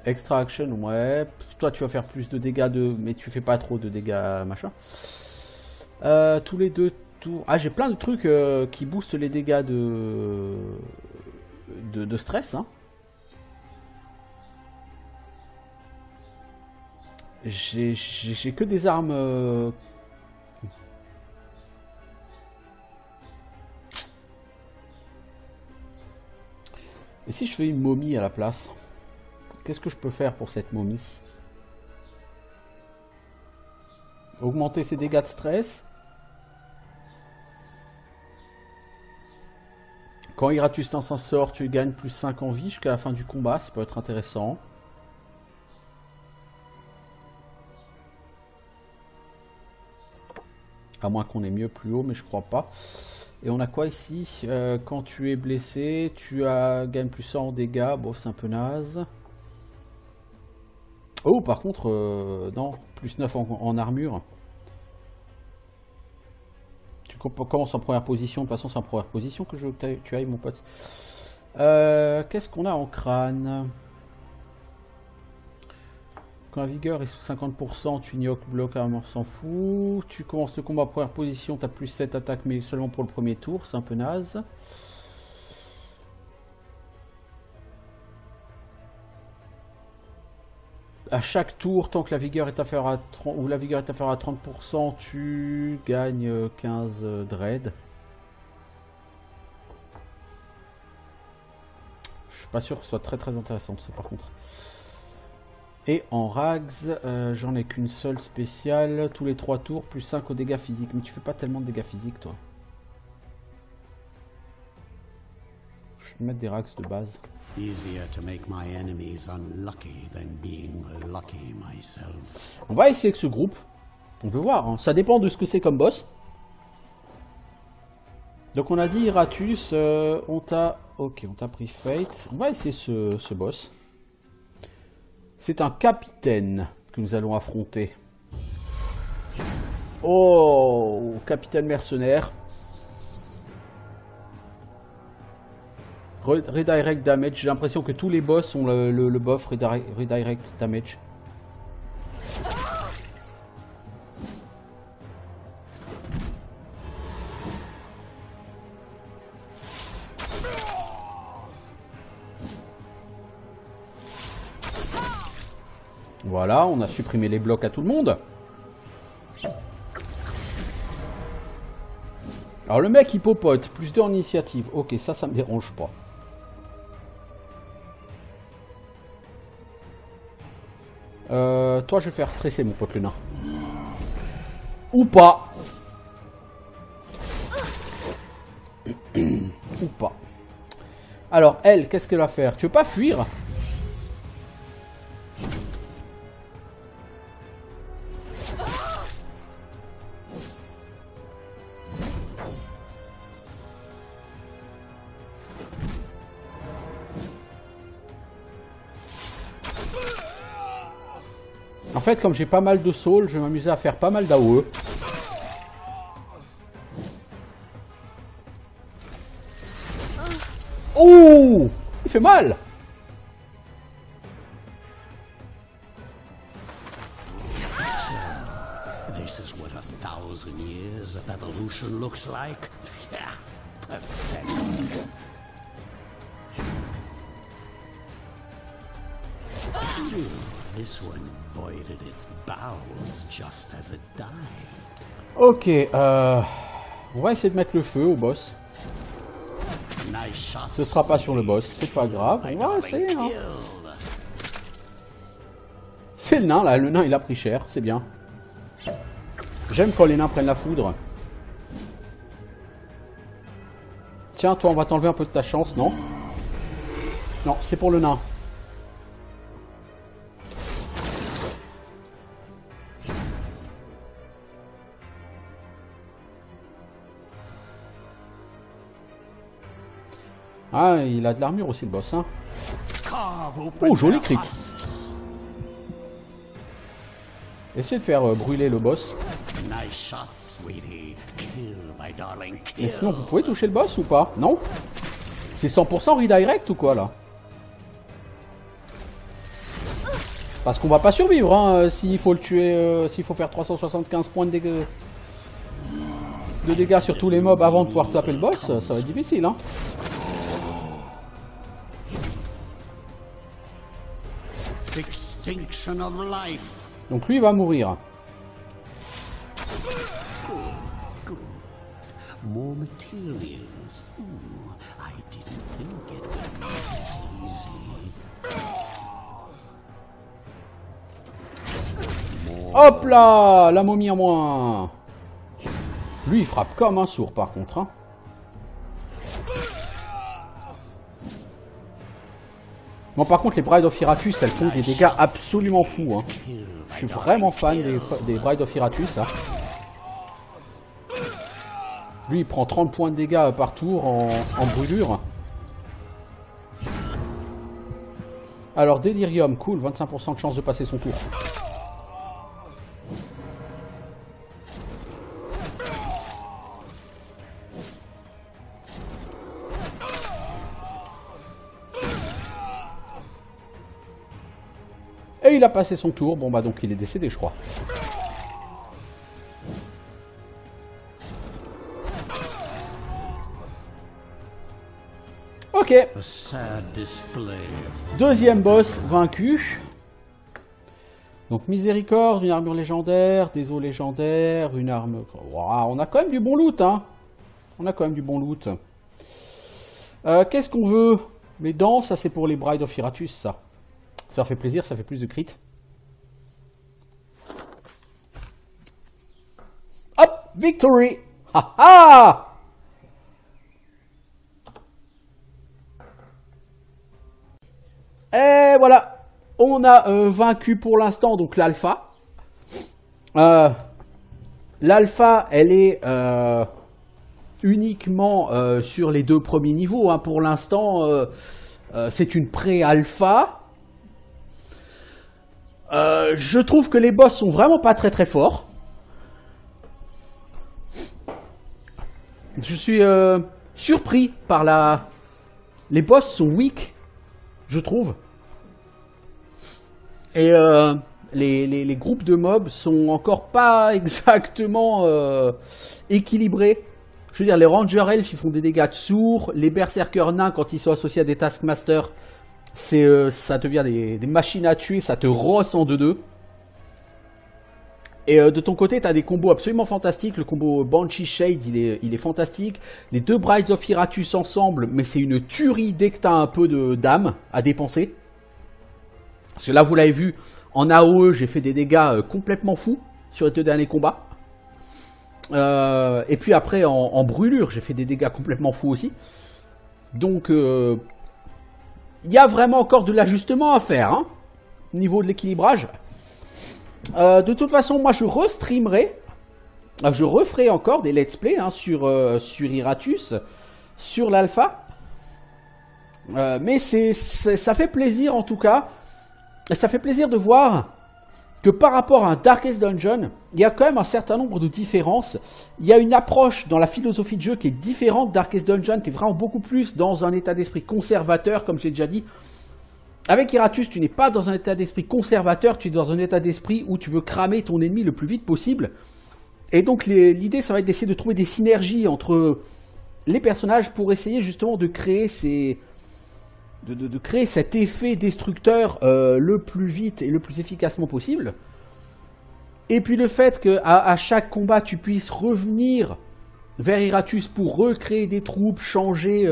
Speaker 1: Extraction, ouais. Toi, tu vas faire plus de dégâts mais tu fais pas trop de dégâts, machin. Tous les 2 tours... Ah, j'ai plein de trucs qui boostent les dégâts de stress, hein. J'ai que des armes... Et si je fais une momie à la place? Qu'est-ce que je peux faire pour cette momie? Augmenter ses dégâts de stress. Quand Iratus s'en sort, tu gagnes plus 5 en vie jusqu'à la fin du combat. Ça peut être intéressant. À moins qu'on ait mieux plus haut, mais je crois pas. Et on a quoi ici? Quand tu es blessé, tu gagnes plus 100 en dégâts. Bon, c'est un peu naze. Oh, par contre, non, plus 9 en armure. Tu commences en première position. De toute façon, c'est en première position que je veux que tu ailles, mon pote. Qu'est-ce qu'on a en crâne? Quand la vigueur est sous 50%, tu ignoques bloc armure, s'en fout. Tu commences le combat en première position, tu as plus 7 attaques, mais seulement pour le premier tour, c'est un peu naze. À chaque tour, tant que la vigueur est inférieure à 30, ou la vigueur est inférieure à 30%, tu gagnes 15 dread. Je suis pas sûr que ce soit très très intéressant ça par contre. Et en rags, j'en ai qu'une seule spéciale, tous les 3 tours, plus 5 aux dégâts physiques. Mais tu fais pas tellement de dégâts physiques, toi. Je vais mettre des rags de base. On va essayer avec ce groupe. On veut voir, hein. Ça dépend de ce que c'est comme boss. Donc on a dit Iratus, on t'a pris Fate. On va essayer ce boss. C'est un capitaine que nous allons affronter. Oh, capitaine mercenaire. Redirect damage. J'ai l'impression que tous les boss ont le buff redirect damage. Voilà, on a supprimé les blocs à tout le monde. Alors le mec il popote, plus 2 en initiative. Ok, ça me dérange pas. Toi je vais faire stresser mon pote le nain. Ou pas. Ou pas. Alors elle, qu'est-ce qu'elle va faire? Tu veux pas fuir? En fait, comme j'ai pas mal de soul, je vais m'amuser à faire pas mal d'AOE. Oh! Il fait mal!
Speaker 2: This is what 1,000 years of evolution looks like. Yeah, perfect. This one voided its bowels just as it died.
Speaker 1: Ok, On va essayer de mettre le feu au boss. Ce sera pas sur le boss, c'est pas grave. On va essayer. Hein. C'est le nain là, le nain il a pris cher, c'est bien. J'aime quand les nains prennent la foudre. Tiens, toi on va t'enlever un peu de ta chance, non? Non, c'est pour le nain. Ah, il a de l'armure aussi le boss, hein. Oh, joli crit. Essayez de faire brûler le boss. Mais sinon, vous pouvez toucher le boss ou pas? Non? C'est 100% redirect ou quoi, là? Parce qu'on va pas survivre, hein, s'il faut le tuer, s'il faut faire 375 points de dégâts sur tous les mobs avant de pouvoir taper le boss, ça va être difficile, hein. Donc lui il va mourir. Hop là, la momie en moins. Lui il frappe comme un sourd par contre, hein. Bon, par contre, les Bride of Iratus, elles font des dégâts absolument fous. Hein. Je suis vraiment fan des Bride of Iratus. Hein. Lui, il prend 30 points de dégâts par tour en brûlure. Alors, Delirium, cool, 25% de chance de passer son tour. Et il a passé son tour. Bon bah donc il est décédé je crois. Ok. Deuxième boss vaincu. Donc miséricorde, une armure légendaire, des os légendaires, une arme... Wow, on a quand même du bon loot, hein. On a quand même du bon loot. Qu'est-ce qu'on veut? Les dents, ça c'est pour les Bride of Iratus, ça. Ça leur fait plaisir, ça fait plus de crit. Hop, victory! Ha ha! Et voilà, on a vaincu pour l'instant donc l'alpha. L'alpha, elle est uniquement sur les 2 premiers niveaux. Hein. Pour l'instant, c'est une pré-alpha. Je trouve que les boss sont vraiment pas très forts. Je suis surpris par les boss sont weak, je trouve. Et les groupes de mobs sont encore pas exactement équilibrés. Je veux dire, les Ranger Elf, ils font des dégâts de sourds. Les Berserkers nains, quand ils sont associés à des Taskmasters, ça devient des machines à tuer, ça te rosse en 2-2. Et de ton côté, tu as des combos absolument fantastiques. Le combo Banshee Shade, il est fantastique. Les 2 Brides of Iratus ensemble, mais c'est une tuerie dès que tu as un peu d'âme à dépenser. Parce que là, vous l'avez vu, en AOE, j'ai fait des dégâts complètement fous sur les 2 derniers combats. Et puis après, en brûlure, j'ai fait des dégâts complètement fous aussi. Donc... il y a vraiment encore de l'ajustement à faire, hein, au niveau de l'équilibrage. De toute façon, moi je restreamerai, je referai encore des let's play hein, sur Iratus, sur l'alpha. Mais ça fait plaisir en tout cas. Ça fait plaisir de voir que par rapport à un Darkest Dungeon, il y a quand même un certain nombre de différences. Il y a une approche dans la philosophie de jeu qui est différente. Darkest Dungeon, tu es vraiment beaucoup plus dans un état d'esprit conservateur, comme j'ai déjà dit. Avec Iratus, tu n'es pas dans un état d'esprit conservateur, tu es dans un état d'esprit où tu veux cramer ton ennemi le plus vite possible. Et donc l'idée, ça va être d'essayer de trouver des synergies entre les personnages pour essayer justement de créer de créer cet effet destructeur le plus vite et le plus efficacement possible. Et puis le fait qu'à chaque combat, tu puisses revenir vers Iratus pour recréer des troupes, changer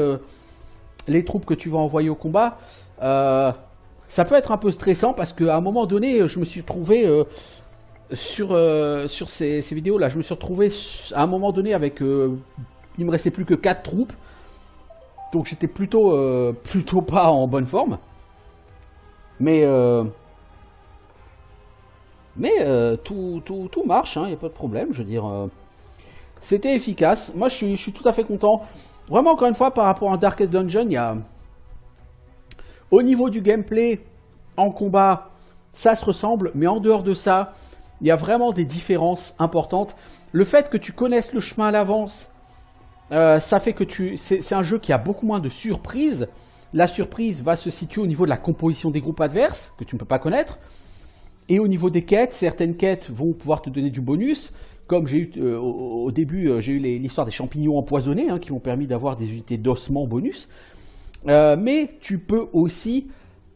Speaker 1: les troupes que tu vas envoyer au combat, ça peut être un peu stressant parce qu'à un moment donné, je me suis trouvé sur ces vidéos-là, je me suis retrouvé à un moment donné avec... il me restait plus que 4 troupes. Donc j'étais plutôt pas en bonne forme. Mais tout marche, il n'y a pas de problème, je veux dire. C'était efficace. Moi, je suis tout à fait content. Vraiment, encore une fois, par rapport à Darkest Dungeon, il y a... Au niveau du gameplay, en combat, ça se ressemble. Mais en dehors de ça, il y a vraiment des différences importantes. Le fait que tu connaisses le chemin à l'avance, ça fait que c'est un jeu qui a beaucoup moins de surprises. La surprise va se situer au niveau de la composition des groupes adverses, que tu ne peux pas connaître. Et au niveau des quêtes, certaines quêtes vont pouvoir te donner du bonus. Comme j'ai eu au début, j'ai eu l'histoire des champignons empoisonnés, qui m'ont permis d'avoir des unités d'ossement bonus. Mais tu peux aussi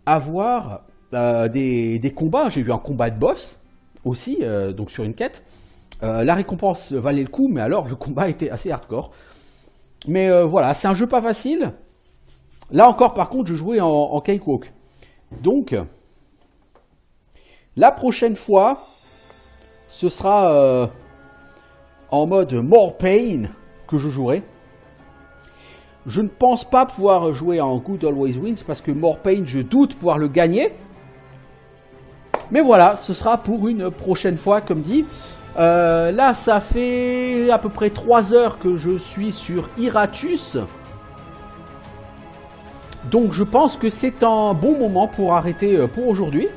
Speaker 1: avoir des combats. J'ai eu un combat de boss aussi, donc sur une quête. La récompense valait le coup, mais alors le combat était assez hardcore. Mais voilà, c'est un jeu pas facile. Là encore, par contre, je jouais en cakewalk. Donc, la prochaine fois, ce sera en mode More Pain que je jouerai. Je ne pense pas pouvoir jouer en Good Always Wins parce que More Pain, je doute pouvoir le gagner. Mais voilà, ce sera pour une prochaine fois, comme dit. Là, ça fait à peu près 3 heures que je suis sur Iratus. Donc, je pense que c'est un bon moment pour arrêter pour aujourd'hui.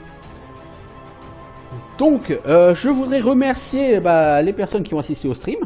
Speaker 1: Donc, je voudrais remercier les personnes qui ont assisté au stream.